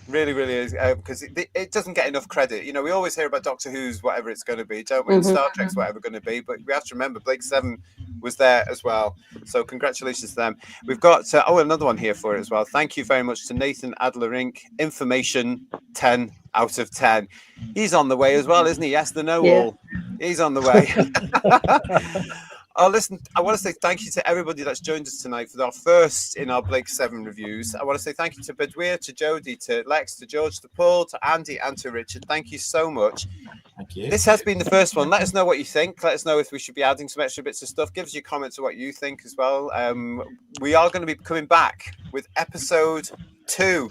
Really, really is, because it doesn't get enough credit. We always hear about Doctor Who's whatever it's going to be, don't we? And Star Trek's whatever going to be, but we have to remember Blake 7 was there as well. So congratulations to them. We've got another one here for it as well. Thank you very much to Nathan Adler Inc. Information 10 out of 10. He's on the way as well, isn't he? Yes, the know-all. Yeah. He's on the way. Oh, listen, I want to say thank you to everybody that's joined us tonight for our first in our Blake 7 reviews. I want to say thank you to Bedweer, to Jodie, to Lex, to George, to Paul, to Andy, and to Richard. Thank you so much. Thank you. This has been the first one. Let us know what you think. Let us know if we should be adding some extra bits of stuff. Give us your comments on what you think as well. We are going to be coming back with episode 2,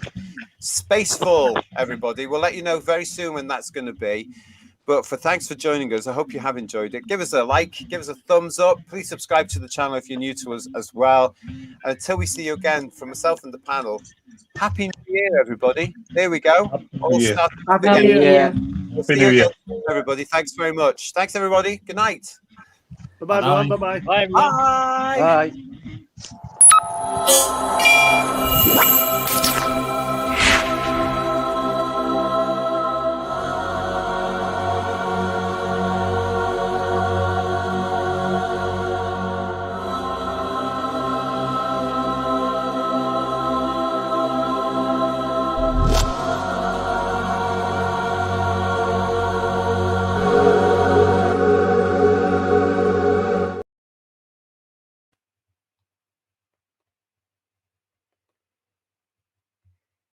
Spacefall, everybody. We'll let you know very soon when that's going to be. But thanks for joining us. I hope you have enjoyed it. Give us a like, give us a thumbs up. Please subscribe to the channel if you're new to us as well. And until we see you again, from myself and the panel, Happy New Year, everybody. There we go. Happy New Year. Happy New Year, everybody. Thanks very much. Thanks, everybody. Good night. Bye-bye, everyone. Bye-bye. Bye, everyone. Bye. Bye.